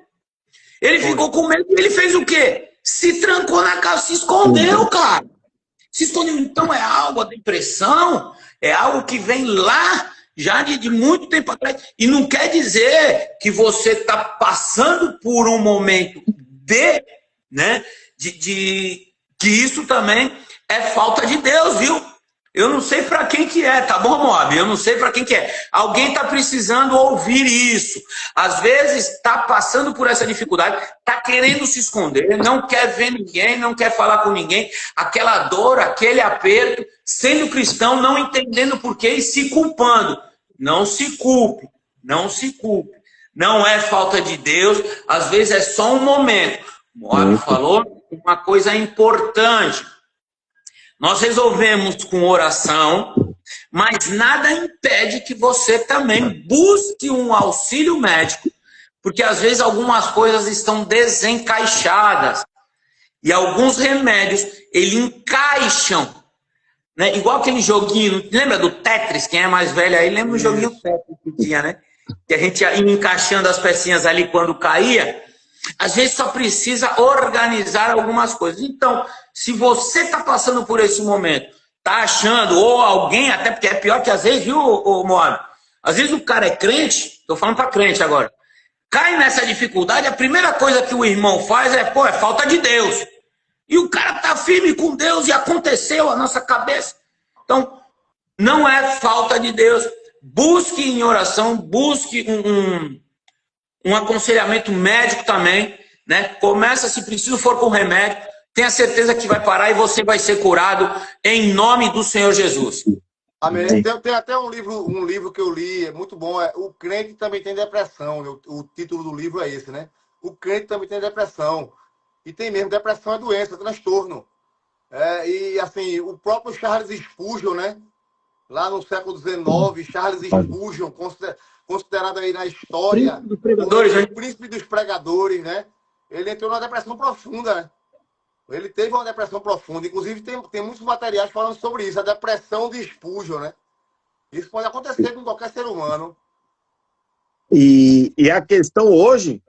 Ele ficou com medo e ele fez o quê? Se trancou na casa, se escondeu, cara. Se escondeu. Então é algo, a depressão é algo que vem lá já de muito tempo atrás. E não quer dizer que você está passando por um momento que isso também é falta de Deus, viu? Eu não sei para quem que é, tá bom, Moab? Eu não sei para quem que é. Alguém está precisando ouvir isso. Às vezes está passando por essa dificuldade, está querendo se esconder, não quer ver ninguém, não quer falar com ninguém. Aquela dor, aquele aperto, sendo cristão, não entendendo por quê e se culpando. Não se culpe, não se culpe. Não é falta de Deus, às vezes é só um momento. Moab falou uma coisa importante. Nós resolvemos com oração, mas nada impede que você também busque um auxílio médico, porque às vezes algumas coisas estão desencaixadas e alguns remédios, ele encaixam, né? Igual aquele joguinho, lembra do Tetris? Quem é mais velho aí lembra do joguinho Tetris que tinha, né? Que a gente ia encaixando as pecinhas ali quando caía. Às vezes só precisa organizar algumas coisas. Então, se você está passando por esse momento, está achando, ou alguém, até porque é pior que às vezes, viu, Moab? Às vezes o cara é crente, estou falando para crente agora, cai nessa dificuldade, a primeira coisa que o irmão faz é, é falta de Deus. E o cara está firme com Deus e aconteceu a nossa cabeça. Então, não é falta de Deus. Busque em oração, busque um aconselhamento médico também, né? Começa, se preciso for com remédio, tenha certeza que vai parar e você vai ser curado em nome do Senhor Jesus. Amém. Tem até um livro que eu li, é muito bom, O Crente Também Tem Depressão. O título do livro é esse, né? O crente também tem depressão. E tem mesmo, depressão é doença, é transtorno. E assim, o próprio Charles Spurgeon, né? Lá no século XIX, Charles Spurgeon, considerado aí na história o príncipe dos pregadores, né? Ele entrou numa depressão profunda, né? Ele teve uma depressão profunda. Inclusive, tem muitos materiais falando sobre isso, a depressão de Spurgeon, né? Isso pode acontecer com qualquer ser humano. E a questão hoje,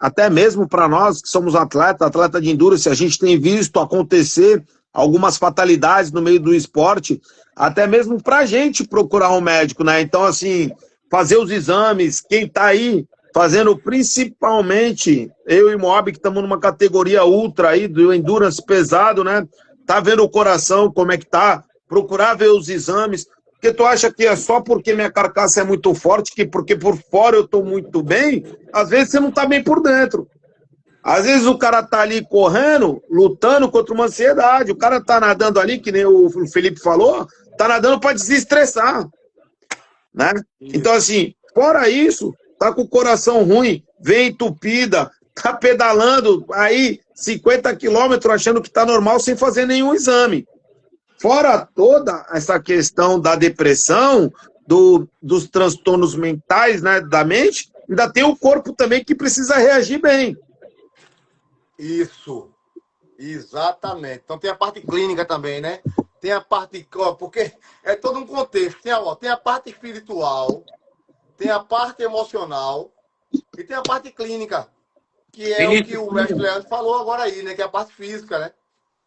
até mesmo para nós que somos atleta de endurance, a gente tem visto acontecer algumas fatalidades no meio do esporte, até mesmo para a gente procurar um médico, né? Então, assim, fazer os exames, quem está aí fazendo, principalmente eu e Moab, que estamos numa categoria ultra aí, do endurance pesado, né? Tá vendo o coração, como é que tá, procurar ver os exames, porque tu acha que é só porque minha carcaça é muito forte, que porque por fora eu tô muito bem, às vezes você não tá bem por dentro. Às vezes o cara tá ali correndo, lutando contra uma ansiedade, o cara tá nadando ali, que nem o Felipe falou, tá nadando para desestressar, né? Então, assim, fora isso, tá com o coração ruim, vem entupida, tá pedalando aí 50 quilômetros achando que tá normal sem fazer nenhum exame. Fora toda essa questão da depressão, dos transtornos mentais, né, da mente, ainda tem o corpo também que precisa reagir bem. Isso, exatamente. Então tem a parte clínica também, né? Tem a parte, porque é todo um contexto. Tem a parte espiritual, tem a parte emocional e tem a parte clínica, que é o que o mestre Leandro falou agora aí, né? Que é a parte física, né?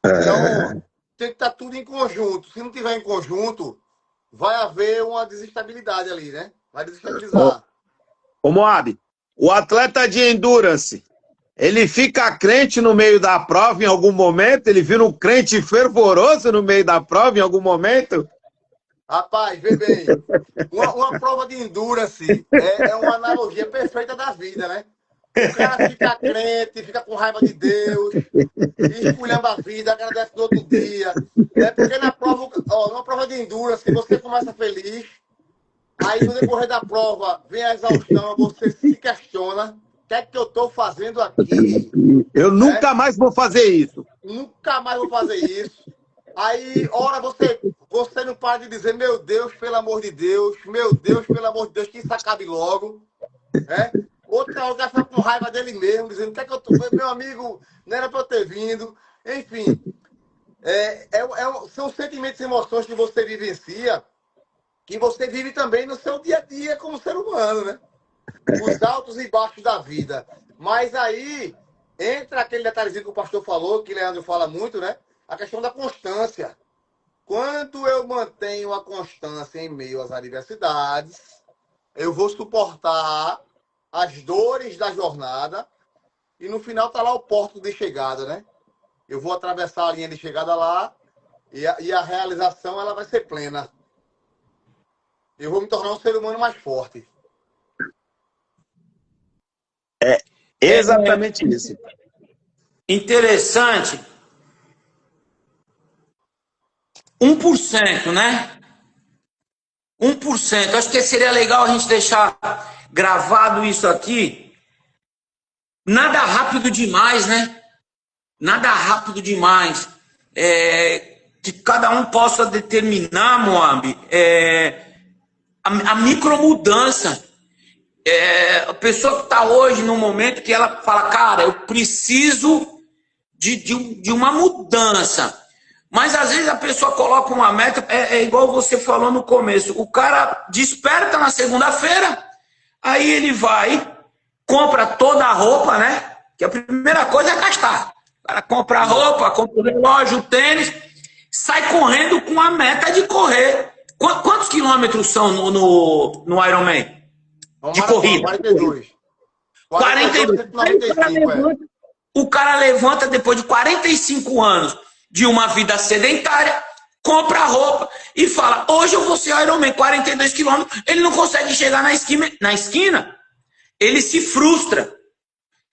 Então, tem que estar tudo em conjunto. Se não tiver em conjunto, vai haver uma desestabilidade ali, né? Vai desestabilizar. Ô Moab, o atleta de endurance, ele fica crente no meio da prova em algum momento? Ele vira um crente fervoroso no meio da prova em algum momento? Rapaz, vê bem, uma prova de endurance é uma analogia perfeita da vida, né? O cara fica crente, fica com raiva de Deus, esculhamba a vida, agradece no outro dia. Porque numa prova de endurance, você começa feliz, aí no decorrer da prova vem a exaustão, você se questiona, o que é que eu estou fazendo aqui? Eu nunca mais vou fazer isso. Nunca mais vou fazer isso. Aí, ora, você não para de dizer, meu Deus, pelo amor de Deus, meu Deus, pelo amor de Deus, que isso acabe logo. Outra hora fica com raiva dele mesmo, dizendo, o que é que eu tô... Meu amigo, não era para eu ter vindo. Enfim, são sentimentos e emoções que você vivencia que você vive também no seu dia a dia como ser humano, né? Os altos e baixos da vida. Mas aí entra aquele detalhezinho que o pastor falou, que o Leandro fala muito, né? A questão da constância. Quando eu mantenho a constância em meio às adversidades, eu vou suportar as dores da jornada e no final tá lá o porto de chegada, né? Eu vou atravessar a linha de chegada lá e a realização ela vai ser plena. Eu vou me tornar um ser humano mais forte. Exatamente isso. Interessante. 1%, né? 1%. Acho que seria legal a gente deixar gravado isso aqui. Nada rápido demais, né? Nada rápido demais. Que cada um possa determinar, Moab, a micromudança. A pessoa que está hoje no momento que ela fala, cara, eu preciso de uma mudança. Mas às vezes a pessoa coloca uma meta, igual você falou no começo, o cara desperta na segunda-feira, aí ele vai, compra toda a roupa, né? Que a primeira coisa é gastar. O cara compra a roupa, compra o relógio, o tênis, sai correndo com a meta de correr. Quantos quilômetros são no Ironman? De corrida. 42. 42. O cara levanta depois de 45 anos de uma vida sedentária, compra a roupa e fala, hoje eu vou ser Ironman, 42 quilômetros, ele não consegue chegar na esquina, ele se frustra.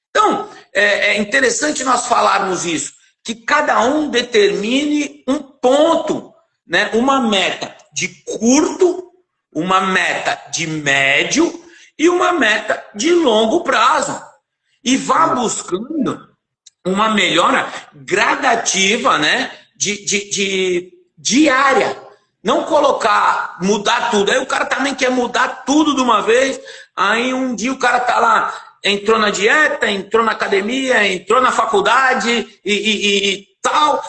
Então, é interessante nós falarmos isso, que cada um determine um ponto, né? Uma meta de curto, uma meta de médio e uma meta de longo prazo. E vá buscando uma melhora gradativa, né? Diária. Não colocar, mudar tudo. Aí o cara também quer mudar tudo de uma vez. Aí um dia o cara tá lá, entrou na dieta, entrou na academia, entrou na faculdade e tal.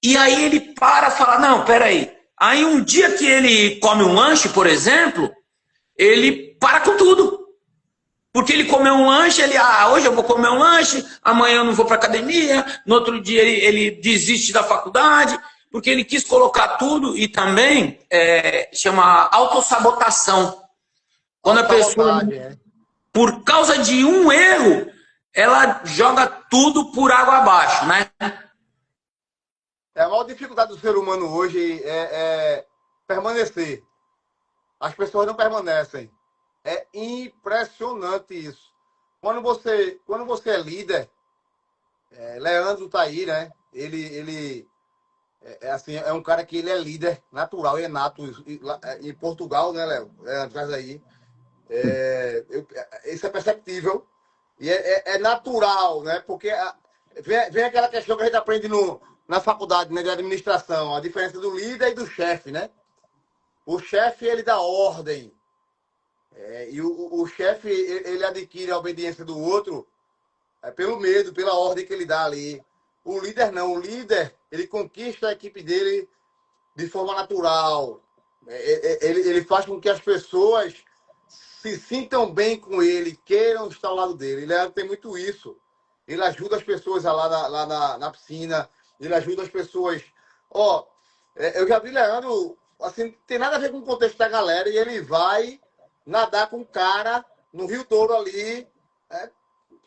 E aí ele para e fala, não, peraí. Aí um dia que ele come um lanche, por exemplo, ele para com tudo. Porque ele comeu um lanche, hoje eu vou comer um lanche, amanhã eu não vou para academia, no outro dia ele desiste da faculdade, porque ele quis colocar tudo e também chama autossabotação. Quando a pessoa, por causa de um erro, ela joga tudo por água abaixo, né? A maior dificuldade do ser humano hoje é permanecer. As pessoas não permanecem. É impressionante isso. Quando você é líder, Leandro tá aí, né? Ele é um cara que ele é líder natural e nato. Em Portugal, né, Léo? Atrás aí. Isso é perceptível e é natural, né? Porque vem aquela questão que a gente aprende na faculdade, né, de administração, a diferença do líder e do chefe, né? O chefe, ele dá ordem. E o chefe, ele adquire a obediência do outro pelo medo, pela ordem que ele dá ali. O líder não. O líder, ele conquista a equipe dele de forma natural. Ele faz com que as pessoas se sintam bem com ele, queiram estar ao lado dele. Ele tem muito isso. Ele ajuda as pessoas lá na piscina. Ele ajuda as pessoas... eu já vi Leandro, assim, não tem nada a ver com o contexto da galera, e ele vai nadar com o cara no Rio Douro ali,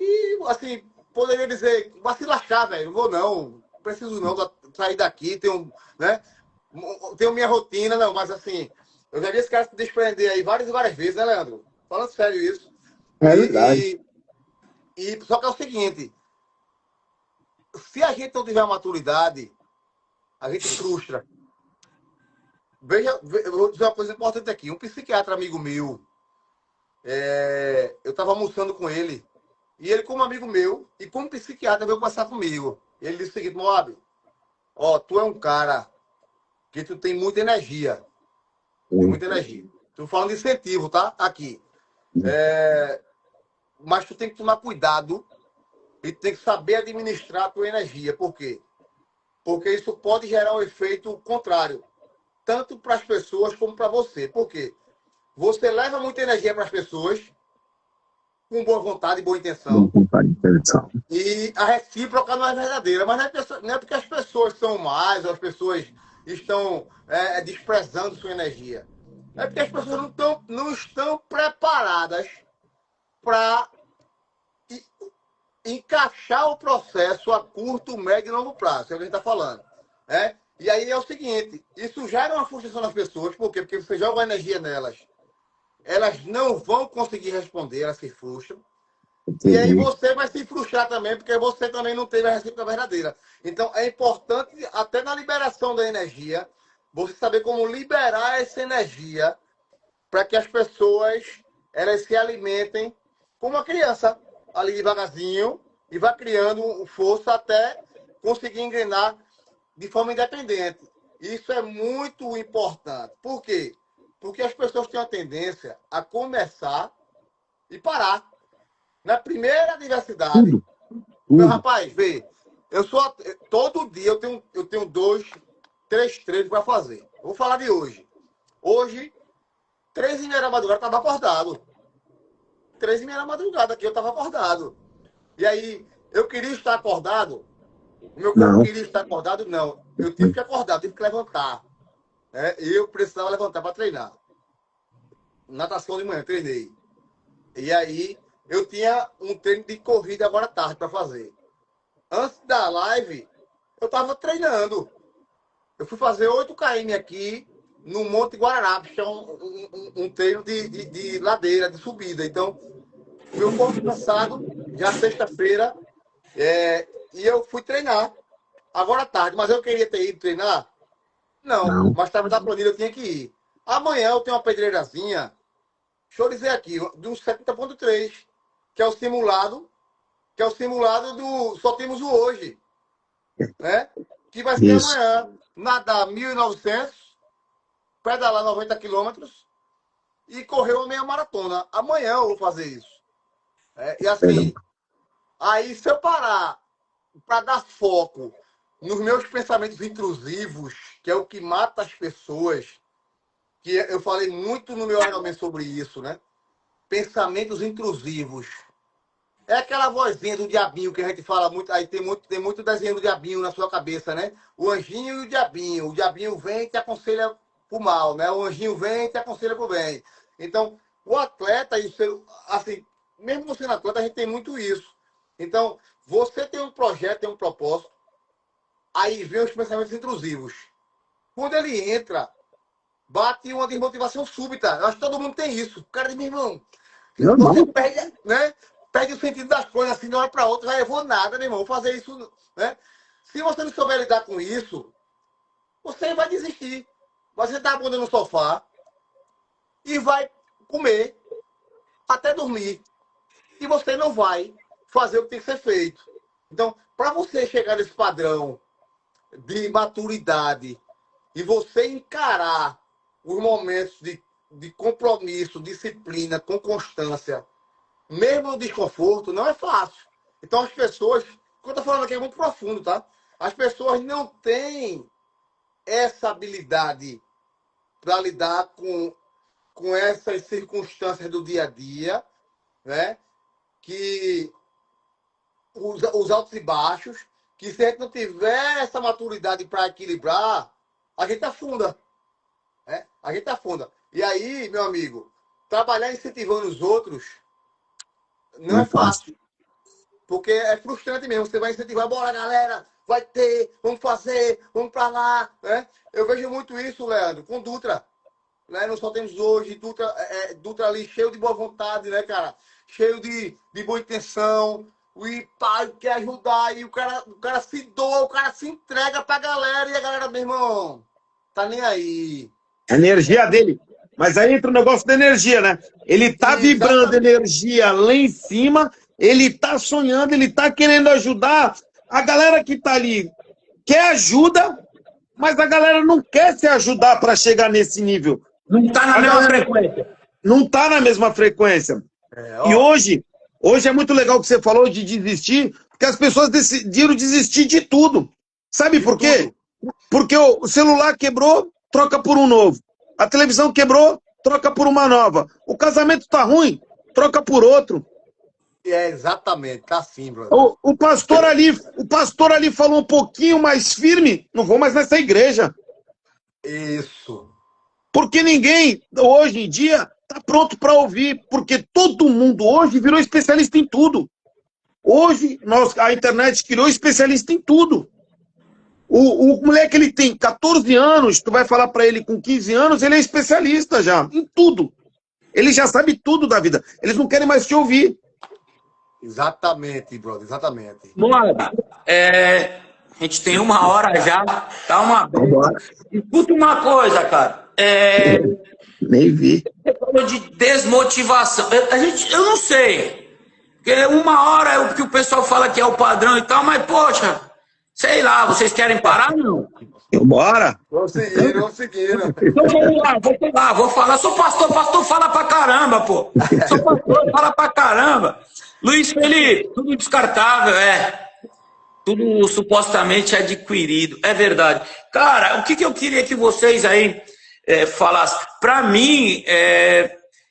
e, assim, poderia dizer, vai se lascar, velho, não vou não preciso não sair daqui, tenho minha rotina, não, mas assim, eu já vi esse cara se desprender aí várias e várias vezes, né, Leandro? Falando sério isso. É verdade. Só que é o seguinte, se a gente não tiver maturidade, a gente frustra. Eu vou dizer uma coisa importante aqui. Um psiquiatra amigo meu, eu estava almoçando com ele, e ele, como amigo meu, e como psiquiatra, veio conversar comigo. Ele disse o seguinte, Moab, tu é um cara que tu tem muita energia. Tem muita energia. Estou falando de incentivo, tá? Aqui. Mas tu tem que tomar cuidado e tu tem que saber administrar a tua energia. Por quê? Porque isso pode gerar um efeito contrário. tanto para as pessoas como para você. Por quê? Você leva muita energia para as pessoas, com boa vontade e boa intenção. E a recíproca não é verdadeira. Mas não é porque as pessoas são más, ou as pessoas estão desprezando sua energia. É porque as pessoas não estão preparadas para encaixar o processo a curto, médio e longo prazo. É o que a gente está falando. E aí é o seguinte, isso gera uma frustração nas pessoas. Por quê? Porque você joga uma energia nelas. Elas não vão conseguir responder, elas se frustram. Entendi. E aí você vai se frustrar também, porque você também não teve a recíproca verdadeira. Então é importante, até na liberação da energia, você saber como liberar essa energia para que as pessoas elas se alimentem como uma criança, ali devagarzinho, e vá criando força até conseguir engrenar de forma independente. Isso é muito importante. Por quê? Porque as pessoas têm a tendência a começar e parar. Na primeira adversidade, meu rapaz, vê, todo dia eu tenho 2, 3 treinos para fazer. Vou falar de hoje. Hoje, 3h30 da madrugada, eu estava acordado. 3h30 da madrugada aqui, eu estava acordado. E aí, eu queria estar acordado. O meu corpo queria estar acordado? Não. Eu tive que acordar, tive que levantar. E eu precisava levantar para treinar. Natação de manhã, treinei. E aí, eu tinha um treino de corrida agora à tarde para fazer. Antes da live, eu estava treinando. Eu fui fazer 8 km aqui no Monte Guararapes, que é um treino de ladeira, de subida. Então, meu corpo cansado, já sexta-feira, e eu fui treinar agora à tarde. Mas eu queria ter ido treinar? Não. Mas estava na planilha, eu tinha que ir. Amanhã eu tenho uma pedreirazinha, deixa eu dizer aqui, de um 70.3, que é o simulado do Só Temos o Hoje, né? Que vai ser amanhã, nadar 1.900, pedalar 90 quilômetros e correr uma meia maratona. Amanhã eu vou fazer isso. E assim, aí se eu parar para dar foco nos meus pensamentos intrusivos, que é o que mata as pessoas, que eu falei muito no meu argumento sobre isso, né? Pensamentos intrusivos. É aquela vozinha do diabinho que a gente fala muito, aí tem muito desenho do diabinho na sua cabeça, né? O anjinho e o diabinho. O diabinho vem e te aconselha pro mal, né? O anjinho vem e te aconselha pro bem. Então, o atleta, assim, mesmo você sendo atleta, a gente tem muito isso. Então, você tem um projeto, tem um propósito, aí vem os pensamentos intrusivos. Quando ele entra, bate uma desmotivação súbita. Eu acho que todo mundo tem isso. O cara diz, meu irmão, você perde, né? Perde o sentido das coisas assim de uma hora para outra, já levou nada, meu irmão, vou fazer isso, né? Se você não souber lidar com isso, você vai desistir. Vai sentar a bunda no sofá e vai comer até dormir. E você não vai fazer o que tem que ser feito. Então, para você chegar nesse padrão de maturidade e você encarar os momentos de compromisso, disciplina, com constância, mesmo no desconforto, não é fácil. Então as pessoas, o que eu estou falando aqui é muito profundo, tá? As pessoas não têm essa habilidade para lidar com essas circunstâncias do dia a dia, né? Que os altos e baixos, que se a gente não tiver essa maturidade para equilibrar, a gente afunda. Né? A gente afunda. E aí, meu amigo, trabalhar incentivando os outros não é fácil. Porque é frustrante mesmo. Você vai incentivar, bora galera, vai ter, vamos fazer, vamos pra lá. Né? Eu vejo muito isso, Leandro, com Dutra. Né? Nós só temos hoje Dutra ali cheio de boa vontade, né, cara? Cheio de boa intenção. E pai quer ajudar. E o cara se doa, o cara se entrega pra galera. E a galera, meu irmão, tá nem aí. A energia dele. Mas aí entra o negócio da energia, né? Ele tá vibrando energia lá em cima, ele tá sonhando, ele tá querendo ajudar. A galera que tá ali quer ajuda, mas a galera não quer se ajudar para chegar nesse nível. Não tá na mesma frequência. Não tá na mesma frequência. E hoje é muito legal o que você falou de desistir, porque as pessoas decidiram desistir de tudo. Sabe por quê? Porque o celular quebrou, troca por um novo. A televisão quebrou, troca por uma nova. O casamento tá ruim, troca por outro. É, exatamente, tá assim, brother. O pastor ali falou um pouquinho mais firme, não vou mais nessa igreja. Isso. Porque ninguém, hoje em dia, tá pronto para ouvir, porque todo mundo hoje virou especialista em tudo. Hoje, a internet criou especialista em tudo. O moleque, ele tem 14 anos, tu vai falar para ele com 15 anos, ele é especialista já, em tudo. Ele já sabe tudo da vida. Eles não querem mais te ouvir. Exatamente, brother, exatamente. Moab, a gente tem 1 hora já, tá uma... Escuta uma coisa, cara. Nem vi. Você falou de desmotivação. Eu não sei. Porque 1 hora é o que o pessoal fala que é o padrão e tal, mas, poxa, sei lá, vocês querem parar ou não? Bora! Vamos seguir. Então vamos lá, vou falar. Sou pastor fala pra caramba, pô. Sou pastor, fala pra caramba. Luiz Felipe, tudo descartável, tudo supostamente adquirido, é verdade. Cara, o que eu queria que vocês aí falassem? Para mim,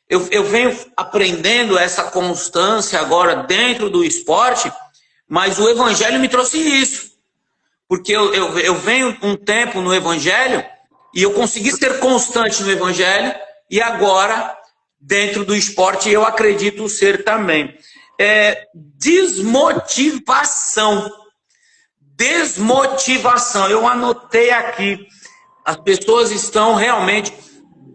eu venho aprendendo essa constância agora dentro do esporte, mas o evangelho me trouxe isso. Porque eu venho um tempo no evangelho e eu consegui ser constante no evangelho e agora, dentro do esporte, eu acredito ser também. Desmotivação. Eu anotei aqui. As pessoas estão realmente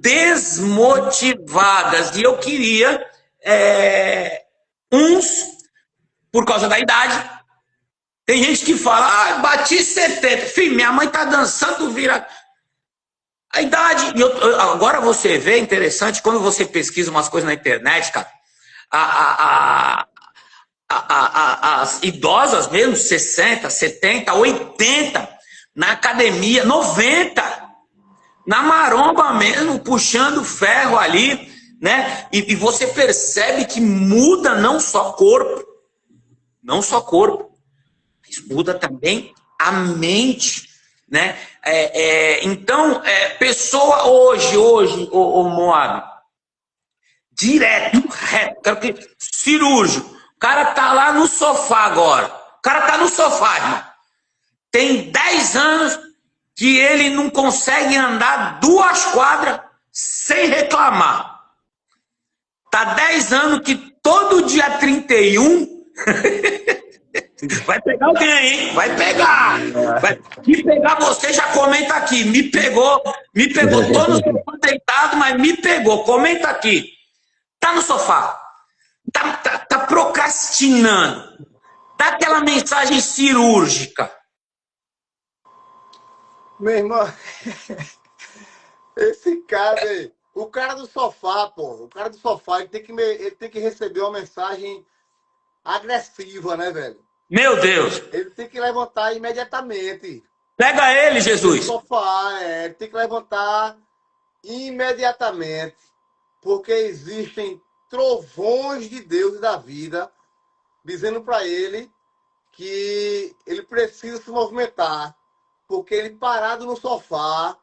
desmotivadas. E eu queria, uns, por causa da idade, tem gente que fala, bati 70. Filho, minha mãe tá dançando, vira... A idade... Agora você vê, interessante, quando você pesquisa umas coisas na internet, cara, as idosas mesmo, 60, 70, 80, na academia, 90, na maromba mesmo, puxando ferro ali, né? E você percebe que muda não só corpo, mas muda também a mente, né? Então, pessoa hoje, o Moab, direto, reto, cirúrgico, o cara tá lá no sofá agora, o cara tá no sofá, irmão. Tem 10 anos que ele não consegue andar 2 quadras sem reclamar. Tá 10 anos que todo dia 31 vai pegar alguém, hein? Vai pegar. Se pegar você, já comenta aqui. Me pegou, tô no sofá deitado, mas me pegou. Comenta aqui. Tá no sofá. Tá procrastinando. Dá aquela mensagem cirúrgica. Meu irmão, esse cara, o cara do sofá, pô. O cara do sofá, ele tem que receber uma mensagem agressiva, né, velho? Meu Deus. Ele tem que levantar imediatamente. Pega ele, Jesus. O sofá, ele tem que levantar imediatamente. Porque existem trovões de Deus e da vida dizendo para ele que ele precisa se movimentar. Porque ele parado no sofá,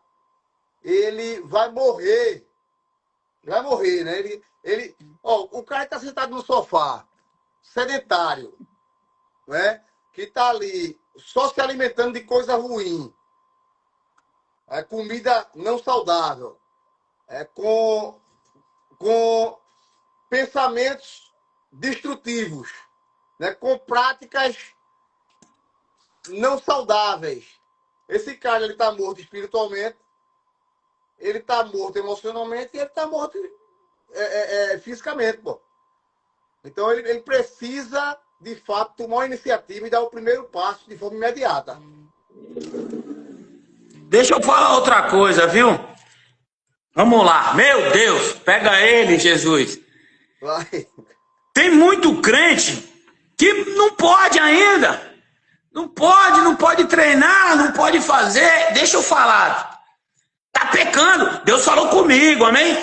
ele vai morrer. Vai morrer, né? O cara que está sentado no sofá, sedentário, né? Que está ali só se alimentando de coisa ruim, comida não saudável, com pensamentos destrutivos, né? Com práticas não saudáveis. Esse cara, ele está morto espiritualmente, ele está morto emocionalmente e ele está morto fisicamente, pô. Então ele precisa, de fato, tomar uma iniciativa e dar o primeiro passo de forma imediata. Deixa eu falar outra coisa, viu? Vamos lá. Meu Deus, pega ele, Jesus. Vai. Tem muito crente que não pode ainda. Não pode treinar, não pode fazer. Deixa eu falar. Tá pecando. Deus falou comigo, amém?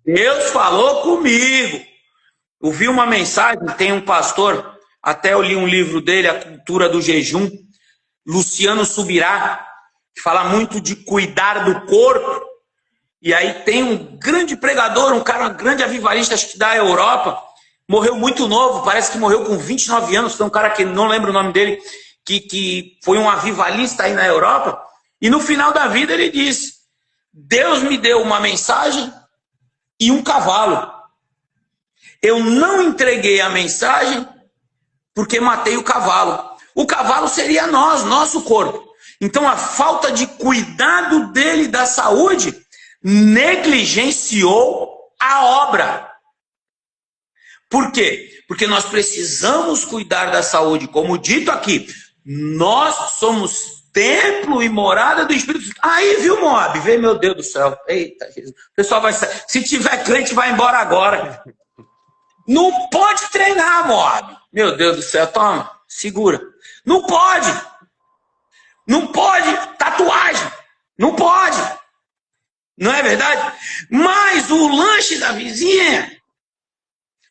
Deus falou comigo. Eu vi uma mensagem, tem um pastor, até eu li um livro dele, A Cultura do Jejum, Luciano Subirá, fala muito de cuidar do corpo. E aí tem um grande pregador, um cara, um grande avivalista, acho que da Europa, morreu muito novo, parece que morreu com 29 anos, tem um cara que não lembro o nome dele, que foi um avivalista aí na Europa, e no final da vida ele disse: Deus me deu uma mensagem e um cavalo. Eu não entreguei a mensagem porque matei o cavalo. O cavalo seria nós, nosso corpo. Então a falta de cuidado dele da saúde negligenciou a obra. Por quê? Porque nós precisamos cuidar da saúde. Como dito aqui, nós somos templo e morada do Espírito Santo. Aí, viu, Moab? Vê, meu Deus do céu. Eita, Jesus. O pessoal vai sair. Se tiver crente, vai embora agora. Não pode treinar, Moab. Meu Deus do céu, toma, segura. Não pode. Não pode. Tatuagem. Não pode. Não é verdade? Mas o lanche da vizinha...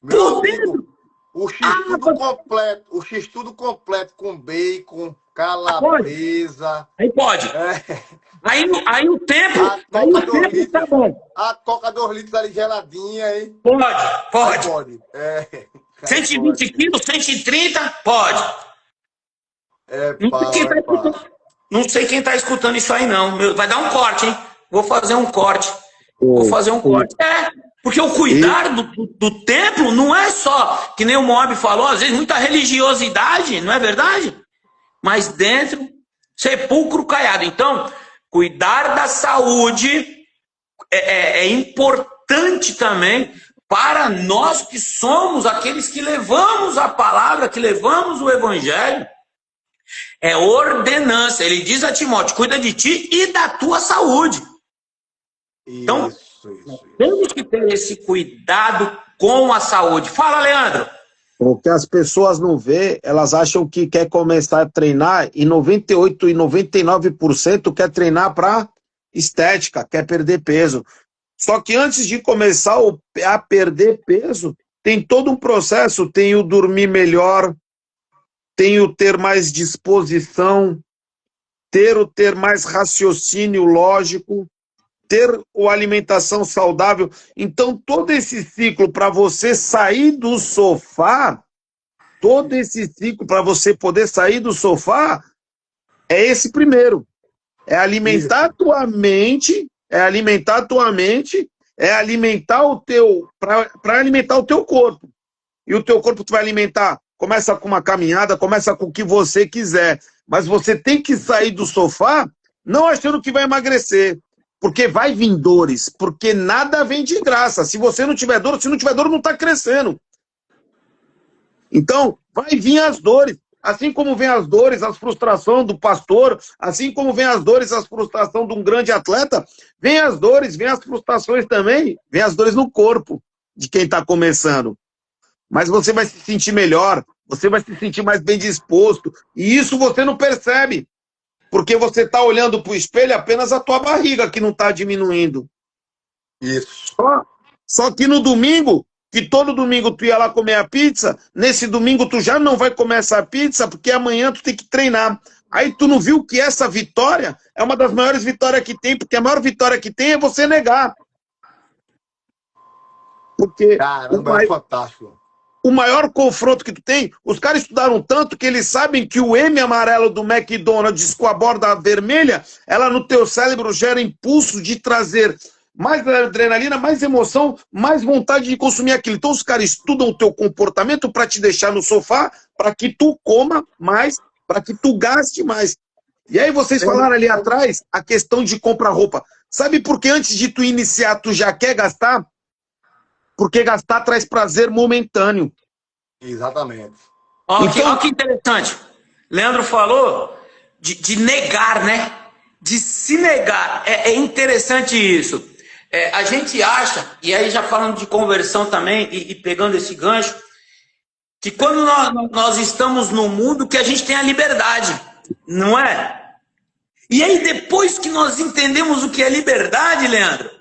Meu amigo, o x-tudo completo, o x-tudo completo com bacon, calabresa. Aí pode. Aí o tempo, tá bom. A Coca 2 litros ali geladinha, hein? Pode. Pode. 120 quilos, 130, pode. Não sei quem tá escutando isso aí, não. Vai dar um corte, hein? Vou fazer um corte. Porque o cuidar do templo não é só, que nem o Moab falou, às vezes muita religiosidade, não é verdade? Mas dentro, sepulcro caiado. Então, cuidar da saúde é importante também para nós que somos aqueles que levamos a palavra, que levamos o evangelho. É ordenança. Ele diz a Timóteo: cuida de ti e da tua saúde. Então, temos que ter esse cuidado com a saúde. Fala, Leandro. O que as pessoas não vê, elas acham que quer começar a treinar e 98% e 99% quer treinar para estética, quer perder peso. Só que antes de começar a perder peso, tem todo um processo, tem o dormir melhor, tem o ter mais disposição, ter mais raciocínio lógico, ter a alimentação saudável. Então, todo esse ciclo para você sair do sofá, todo esse ciclo para você poder sair do sofá, é esse primeiro. É alimentar a tua mente, é alimentar o teu, para alimentar o teu corpo. E o teu corpo tu vai alimentar, começa com uma caminhada, começa com o que você quiser, mas você tem que sair do sofá não achando que vai emagrecer. Porque vai vir dores, porque nada vem de graça. Se você não tiver dor, não está crescendo. Então, vai vir as dores. Assim como vem as dores, as frustrações do pastor, assim como vem as dores, as frustrações de um grande atleta, vem as dores, vem as frustrações também, vem as dores no corpo de quem está começando. Mas você vai se sentir melhor, você vai se sentir mais bem disposto, e isso você não percebe. Porque você está olhando para o espelho apenas a tua barriga, que não está diminuindo. Isso. Só que no domingo, que todo domingo tu ia lá comer a pizza, nesse domingo tu já não vai comer essa pizza, porque amanhã tu tem que treinar. Aí tu não viu que essa vitória é uma das maiores vitórias que tem, porque a maior vitória que tem é você negar. Porque caramba, é fantástico. O maior confronto que tu tem, os caras estudaram tanto que eles sabem que o M amarelo do McDonald's com a borda vermelha, ela no teu cérebro gera impulso de trazer mais adrenalina, mais emoção, mais vontade de consumir aquilo. Então os caras estudam o teu comportamento para te deixar no sofá, para que tu coma mais, para que tu gaste mais. E aí vocês falaram ali atrás a questão de comprar roupa. Sabe por que antes de tu iniciar tu já quer gastar? Porque gastar traz prazer momentâneo. Exatamente. Olha que interessante. Leandro falou de negar, né? De se negar. É interessante isso. A gente acha, e aí já falando de conversão também, e pegando esse gancho, que quando nós estamos no mundo, que a gente tem a liberdade, não é? E aí depois que nós entendemos o que é liberdade, Leandro,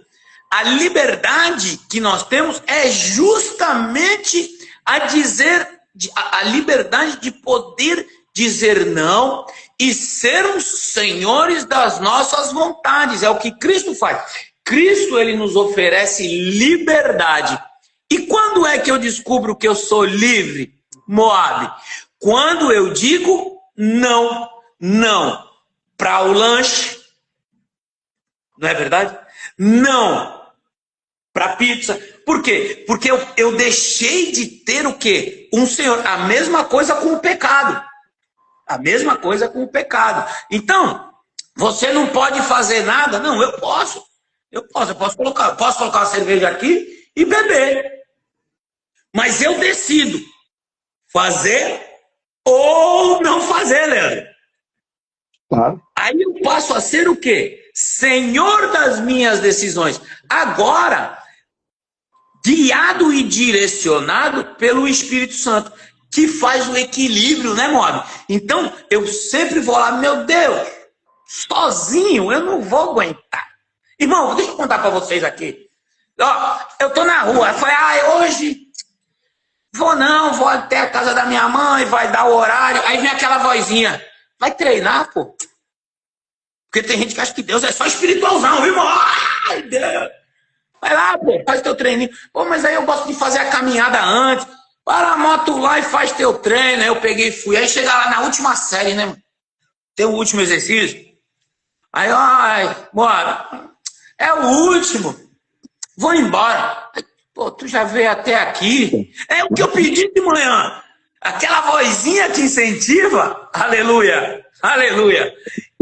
a liberdade que nós temos é justamente a liberdade de poder dizer não e sermos senhores das nossas vontades. É o que Cristo faz. Cristo, ele nos oferece liberdade. E quando é que eu descubro que eu sou livre, Moab? Quando eu digo não, não para o lanche, não é verdade? Não para pizza. Por quê? Porque eu deixei de ter o quê? Um senhor. A mesma coisa com o pecado. A mesma coisa com o pecado. Então, você não pode fazer nada. Não, eu posso. Eu posso colocar uma cerveja aqui e beber. Mas eu decido fazer ou não fazer, Leandro. Claro. Aí eu passo a ser o quê? Senhor das minhas decisões. Agora, guiado e direcionado pelo Espírito Santo, que faz o equilíbrio, né, Moab? Então, eu sempre vou lá, meu Deus, sozinho eu não vou aguentar. Irmão, deixa eu contar para vocês aqui. Ó, eu tô na rua, eu falei, hoje vou até a casa da minha mãe, vai dar o horário. Aí vem aquela vozinha, vai treinar, pô. Porque tem gente que acha que Deus é só espiritualzão, irmão. Ai, Deus. Vai lá, pô, faz teu treininho. Pô, mas aí eu gosto de fazer a caminhada antes. Para a moto lá e faz teu treino. Aí eu peguei e fui. Aí chega lá na última série, né? Tem o último exercício. Aí, ai, bora. É o último. Vou embora. Pô, tu já veio até aqui. É o que eu pedi de manhã. Aquela vozinha que incentiva. Aleluia. Aleluia.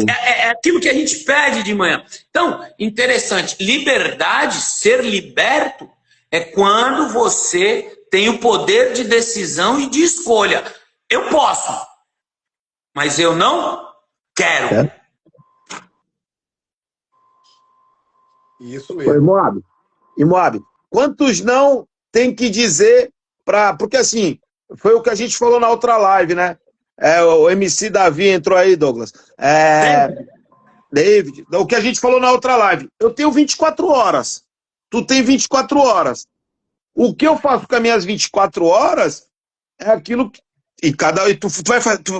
É aquilo que a gente pede de manhã. Então, interessante. Liberdade, ser liberto, é quando você tem o poder de decisão e de escolha. Eu posso, mas eu não quero. Isso mesmo. Foi Moab. E Moab, quantos não tem que dizer para... Porque assim, foi o que a gente falou na outra live, né? O MC Davi entrou aí, Douglas. David, o que a gente falou na outra live. Eu tenho 24 horas. Tu tem 24 horas. O que eu faço com as minhas 24 horas é aquilo que... E tu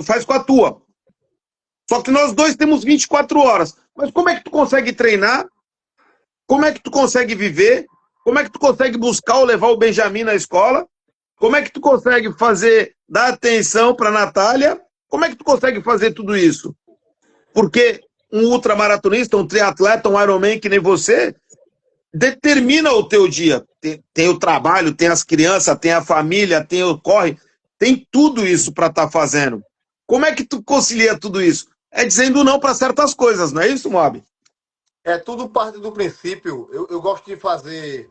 faz com a tua. Só que nós dois temos 24 horas. Mas como é que tu consegue treinar? Como é que tu consegue viver? Como é que tu consegue buscar ou levar o Benjamin na escola? Como é que tu consegue dar atenção para a Natália? Como é que tu consegue fazer tudo isso? Porque um ultramaratonista, um triatleta, um Ironman que nem você, determina o teu dia. Tem o trabalho, tem as crianças, tem a família, tem o corre, tem tudo isso para estar fazendo. Como é que tu concilia tudo isso? É dizendo não para certas coisas, não é isso, Moab? É tudo parte do princípio. Eu gosto de fazer...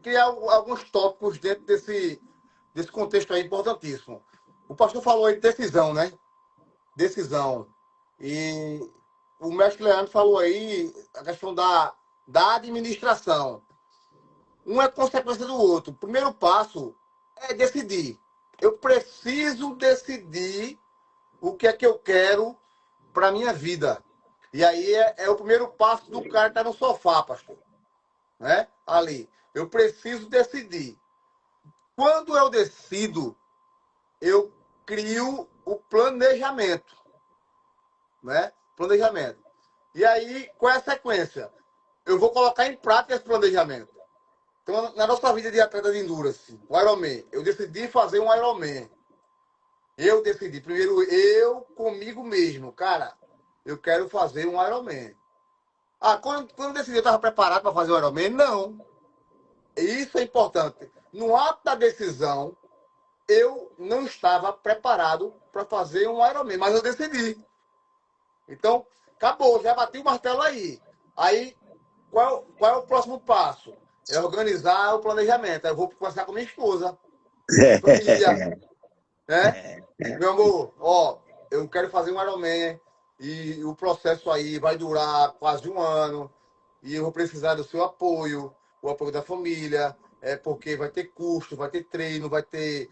criar alguns tópicos dentro desse contexto aí importantíssimo. O pastor falou aí de decisão, né? Decisão. E o mestre Leandro falou aí a questão da administração. Um é consequência do outro. O primeiro passo é decidir. Eu preciso decidir o que é que eu quero para a minha vida. E aí é o primeiro passo do cara que está no sofá, pastor. Né? Ali. Eu preciso decidir. Quando eu decido, eu crio o planejamento. Né? Planejamento. E aí, qual é a sequência? Eu vou colocar em prática esse planejamento. Então, na nossa vida de atleta de endurance, o Ironman, eu decidi fazer um Ironman. Eu decidi. Primeiro, eu comigo mesmo. Cara, eu quero fazer um Ironman. Quando eu decidi, eu estava preparado para fazer o Ironman? Não. Isso é importante. No ato da decisão, eu não estava preparado para fazer um Ironman, mas eu decidi. Então, acabou, já bati o martelo aí. Aí, qual é o próximo passo? É organizar o planejamento. Aí eu vou conversar com minha esposa. Família. Né? Meu amor, eu quero fazer um Ironman e o processo aí vai durar quase 1 ano e eu vou precisar do seu apoio, o apoio da família, porque vai ter custo, vai ter treino, vai ter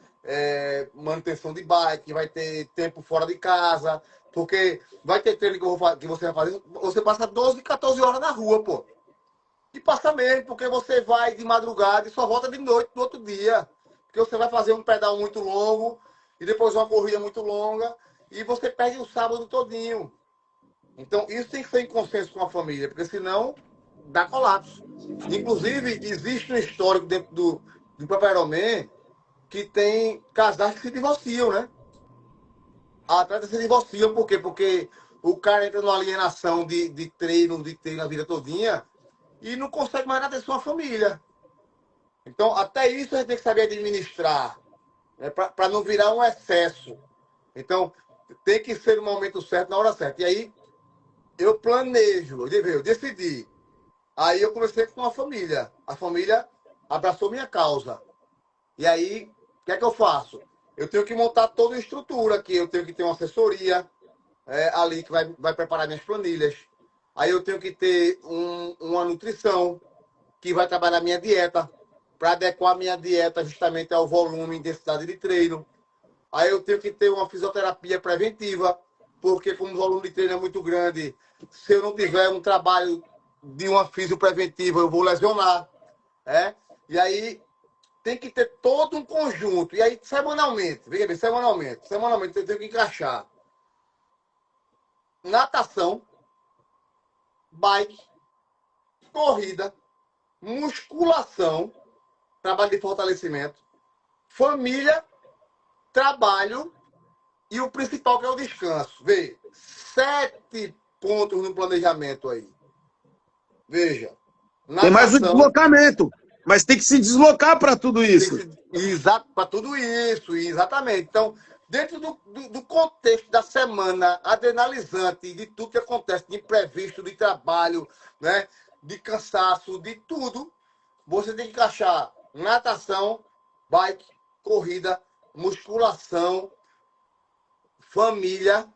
manutenção de bike, vai ter tempo fora de casa, porque vai ter treino que você vai fazer, você passa 12, 14 horas na rua, pô. E passa mesmo, porque você vai de madrugada e só volta de noite no outro dia. Porque você vai fazer um pedal muito longo e depois uma corrida muito longa, e você perde o sábado todinho. Então, isso tem que ser em consenso com a família, porque senão dá colapso. Inclusive, existe um histórico dentro do Papai que tem casais que se divorciam, né? Atletas se divorciam, por quê? Porque o cara entra numa alienação de treino a vida todinha e não consegue mais dar atenção à família. Então, até isso a gente tem que saber administrar, né? Para não virar um excesso. Então, tem que ser no momento certo, na hora certa. E aí, eu planejo, eu decidi. Aí eu conversei com a família. A família abraçou minha causa. E aí, o que é que eu faço? Eu tenho que montar toda a estrutura aqui. Eu tenho que ter uma assessoria ali que vai preparar minhas planilhas. Aí eu tenho que ter uma nutrição que vai trabalhar minha dieta, para adequar minha dieta justamente ao volume e intensidade de treino. Aí eu tenho que ter uma fisioterapia preventiva, porque como o volume de treino é muito grande, se eu não tiver um trabalho de uma fisio preventiva, eu vou lesionar. E aí tem que ter todo um conjunto. E aí, semanalmente, veja bem, semanalmente eu tenho que encaixar natação, bike, corrida, musculação, trabalho de fortalecimento, família, trabalho e o principal que é o descanso. Veja, 7 pontos no planejamento aí. Veja. Tem mais o deslocamento, mas tem que se deslocar para tudo isso. Exato, para tudo isso, exatamente. Então, dentro do contexto da semana adrenalizante, de tudo que acontece, de imprevisto, de trabalho, né, de cansaço, de tudo, você tem que encaixar natação, bike, corrida, musculação, família,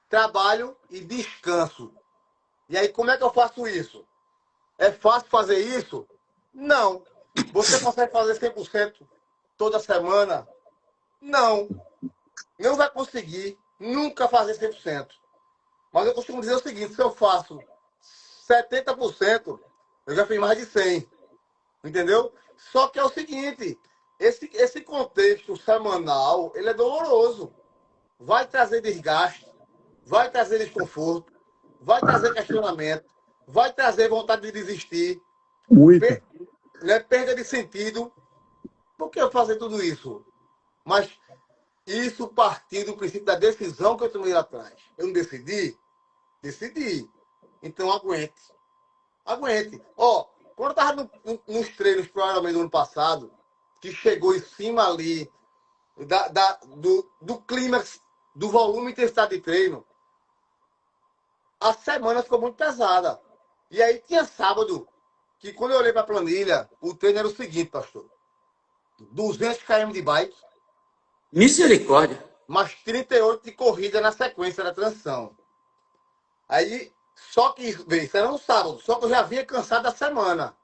trabalho e descanso. E aí, como é que eu faço isso? É fácil fazer isso? Não. Você consegue fazer 100% toda semana? Não. Não vai conseguir nunca fazer 100%. Mas eu costumo dizer o seguinte, se eu faço 70%, eu já fiz mais de 100%. Entendeu? Só que é o seguinte, esse contexto semanal, ele é doloroso. Vai trazer desgaste, vai trazer desconforto, vai trazer questionamento, vai trazer vontade de desistir. Muito. Perda de sentido. Por que eu fazer tudo isso? Mas isso partiu do princípio da decisão que eu tomei lá atrás. Eu não decidi? Decidi. Então aguente. Aguente. Quando eu estava nos treinos, provavelmente, do ano passado, que chegou em cima ali do clímax, do volume e intensidade de treino, a semana ficou muito pesada. E aí tinha sábado, que quando eu olhei para a planilha, o treino era o seguinte, pastor. 200 km de bike. Misericórdia. Mais 38 de corrida na sequência da transição. Aí, só que, isso era no sábado, só que eu já vinha cansado da semana.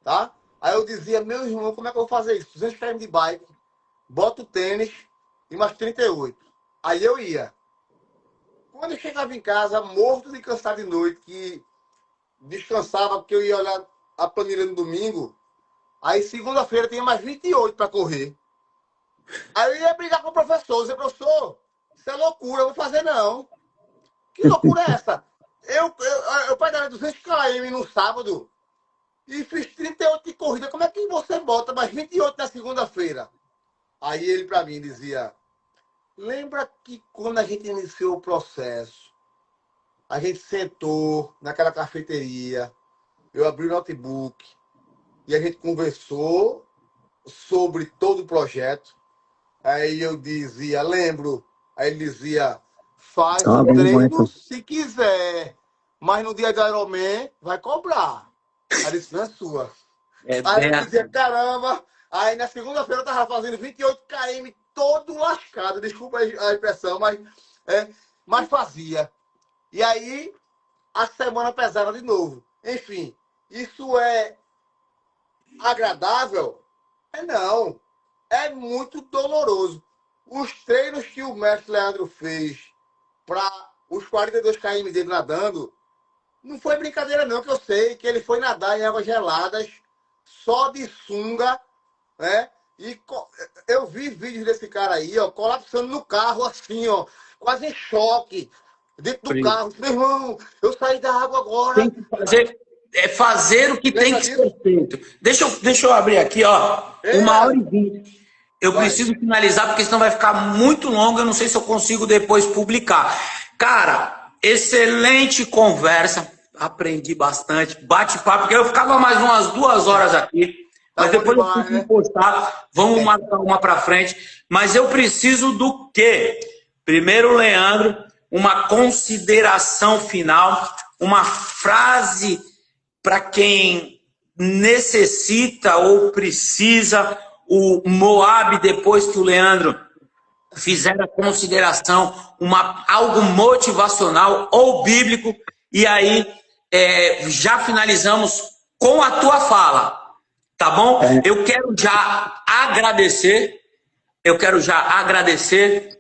Tá? Aí eu dizia, meu irmão, como é que eu vou fazer isso? 200 km de bike, boto o tênis e mais 38. Aí eu ia. Quando eu chegava em casa, morto de cansado de noite, que descansava porque eu ia olhar a planilha no domingo, aí segunda-feira tinha mais 28 para correr. Aí eu ia brigar com o professor, dizer, professor, isso é loucura, eu vou fazer não. Que loucura é essa? Eu peguei 200 km no sábado e fiz 38 de corrida. Como é que você bota mais 28 na segunda-feira? Aí ele para mim dizia, lembra que quando a gente iniciou o processo, a gente sentou naquela cafeteria, eu abri o notebook e a gente conversou sobre todo o projeto. Aí eu dizia, lembro. Aí ele dizia, faz o treino se quiser, mas no dia do Ironman vai cobrar. Aí disse, não é sua. Aí eu dizia, caramba. Aí na segunda-feira eu tava fazendo 28 km todo lascado. Desculpa a expressão, mas fazia. E aí a semana pesada de novo. Enfim, isso é agradável? Não. É muito doloroso. Os treinos que o mestre Leandro fez para os 42 km dele nadando, não foi brincadeira não, que eu sei que ele foi nadar em águas geladas, só de sunga, né? Eu vi vídeos desse cara aí, ó, colapsando no carro, assim, ó, quase em choque, dentro do carro. Meu irmão, eu saí da água agora. Tem que fazer o que tem que ser feito. Deixa eu abrir aqui, ó. 1h20. Eu preciso finalizar, porque senão vai ficar muito longo. Eu não sei se eu consigo depois publicar. Cara, excelente conversa. Aprendi bastante. Bate-papo, porque eu ficava mais umas 2 horas aqui. Mas depois eu preciso postar. Vamos marcar uma para frente. Mas eu preciso do quê? Primeiro, Leandro, uma consideração final, uma frase para quem necessita ou precisa. O Moab, depois que o Leandro fizer a consideração, algo motivacional ou bíblico, e aí já finalizamos com a tua fala, tá bom? Eu quero já agradecer,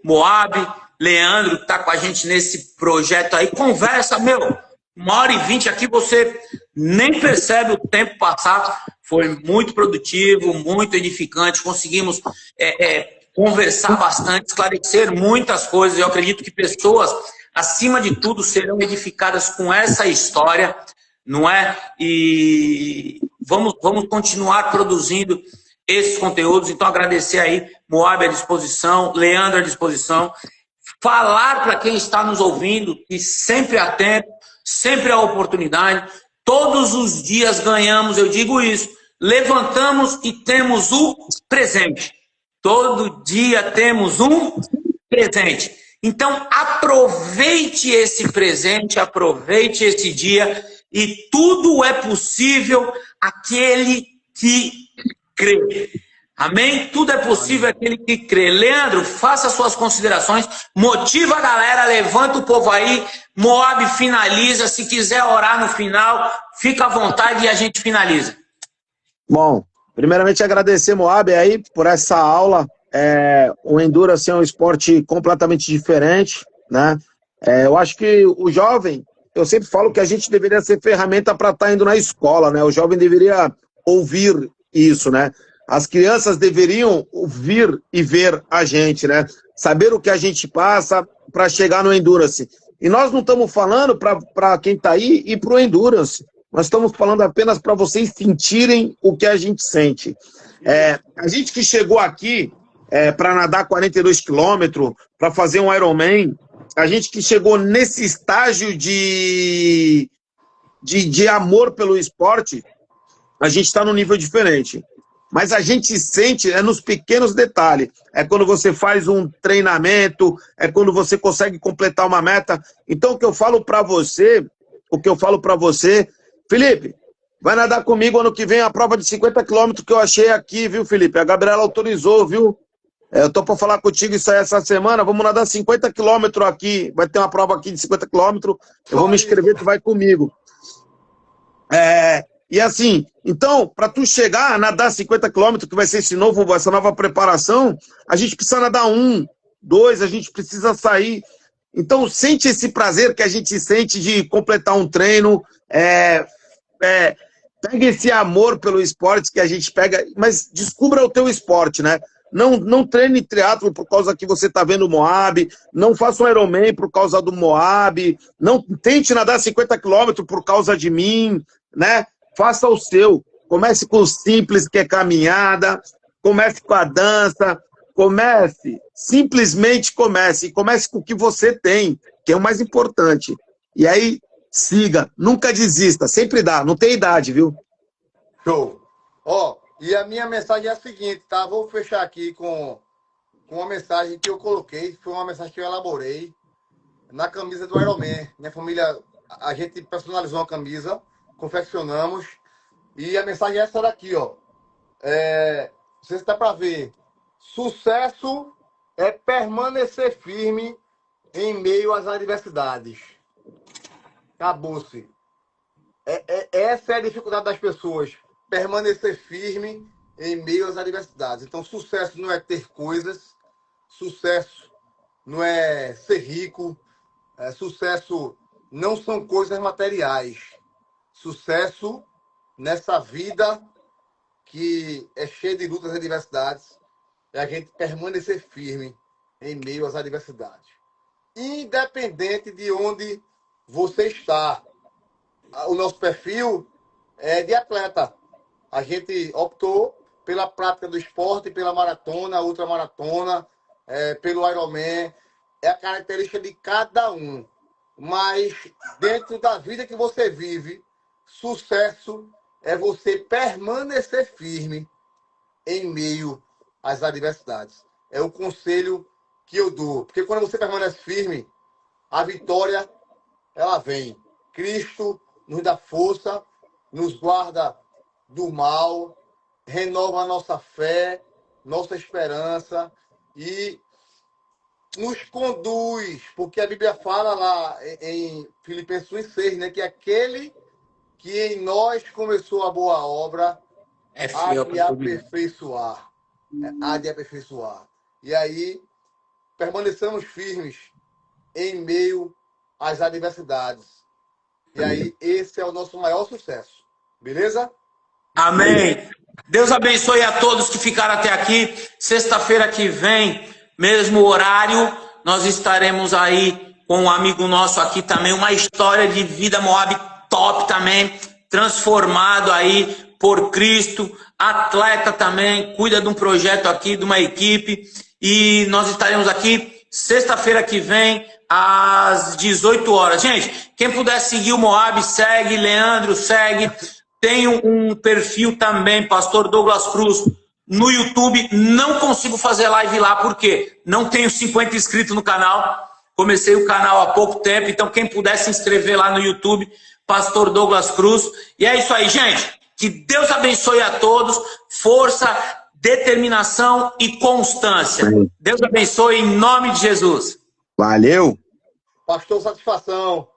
Moab, Leandro, que está com a gente nesse projeto aí. Conversa, 1h20 aqui, você nem percebe o tempo passar. Foi muito produtivo, muito edificante. Conseguimos conversar bastante, esclarecer muitas coisas. Eu acredito que pessoas, acima de tudo, serão edificadas com essa história, não é? E vamos continuar produzindo esses conteúdos. Então, agradecer aí, Moab à disposição, Leandro à disposição. Falar para quem está nos ouvindo que sempre há tempo, sempre há oportunidade. Todos os dias ganhamos, eu digo isso. Levantamos e temos o presente. Todo dia temos um presente. Então, aproveite esse presente, aproveite esse dia, e tudo é possível aquele que crê. Amém? Tudo é possível aquele que crê. Leandro, faça suas considerações, motiva a galera, levanta o povo aí. Moab finaliza. Se quiser orar no final, fica à vontade e a gente finaliza. Bom, primeiramente agradecer, Moab, aí por essa aula. O Endurance é um esporte completamente diferente, né? Eu acho que o jovem, eu sempre falo que a gente deveria ser ferramenta para estar indo na escola, né? O jovem deveria ouvir isso, né? As crianças deveriam ouvir e ver a gente, né? Saber o que a gente passa para chegar no Endurance. E nós não estamos falando para quem está aí e para o Endurance. Nós estamos falando apenas para vocês sentirem o que a gente sente. A gente que chegou aqui para nadar 42 quilômetros, para fazer um Ironman, a gente que chegou nesse estágio de amor pelo esporte, a gente está num nível diferente. Mas a gente sente nos pequenos detalhes. É quando você faz um treinamento, é quando você consegue completar uma meta. Então, o que eu falo para você, Felipe, vai nadar comigo ano que vem a prova de 50 quilômetros que eu achei aqui, viu, Felipe? A Gabriela autorizou, viu? Eu tô para falar contigo isso aí essa semana. Vamos nadar 50 quilômetros aqui. Vai ter uma prova aqui de 50 quilômetros. Eu vou me inscrever, tu vai comigo. E assim, então, para tu chegar a nadar 50 quilômetros, que vai ser essa nova preparação, a gente precisa nadar 1, 2, a gente precisa sair. Então, sente esse prazer que a gente sente de completar um treino. Pega esse amor pelo esporte que a gente pega, mas descubra o teu esporte, né? Não treine triatlo por causa que você está vendo o Moab, não faça um Ironman por causa do Moab, não tente nadar 50 quilômetros por causa de mim, né? Faça o seu. Comece com o simples, que é caminhada, comece com a dança, simplesmente comece, e comece com o que você tem, que é o mais importante. E aí, siga, nunca desista, sempre dá, não tem idade, viu? Show. E a minha mensagem é a seguinte, tá? Vou fechar aqui com uma mensagem que eu coloquei, foi uma mensagem que eu elaborei na camisa do Ironman. Minha família, a gente personalizou uma camisa, confeccionamos, e a mensagem é essa daqui, ó. Não sei se dá para ver. Sucesso é permanecer firme em meio às adversidades. Acabou-se. Essa é a dificuldade das pessoas. Permanecer firme em meio às adversidades. Então, sucesso não é ter coisas. Sucesso não é ser rico. Sucesso não são coisas materiais. Sucesso nessa vida que é cheia de lutas e adversidades, é a gente permanecer firme em meio às adversidades. Independente de onde você está. O nosso perfil é de atleta. A gente optou pela prática do esporte, pela maratona, ultramaratona, pelo Ironman. É a característica de cada um. Mas dentro da vida que você vive, sucesso é você permanecer firme em meio às adversidades. É o conselho que eu dou. Porque quando você permanece firme, a vitória, ela vem. Cristo nos dá força, nos guarda do mal, renova a nossa fé, nossa esperança e nos conduz, porque a Bíblia fala lá em Filipenses 1:6, né, que aquele que em nós começou a boa obra há de aperfeiçoar. Há de aperfeiçoar. E aí, permaneçamos firmes em meio às adversidades. E aí, esse é o nosso maior sucesso. Beleza? Amém. Deus abençoe a todos que ficaram até aqui. Sexta-feira que vem, mesmo horário, nós estaremos aí com um amigo nosso aqui também, uma história de vida Moab top também, transformado aí por Cristo, atleta também, cuida de um projeto aqui, de uma equipe, e nós estaremos aqui sexta-feira que vem, às 18 horas. Gente, quem puder seguir o Moab, segue, Leandro, segue. Tem um perfil também, Pastor Douglas Cruz, no YouTube. Não consigo fazer live lá, porque não tenho 50 inscritos no canal. Comecei o canal há pouco tempo, então quem puder se inscrever lá no YouTube, Pastor Douglas Cruz. E é isso aí, gente. Que Deus abençoe a todos. Força, determinação e constância. Deus abençoe em nome de Jesus. Valeu. Pastor, satisfação.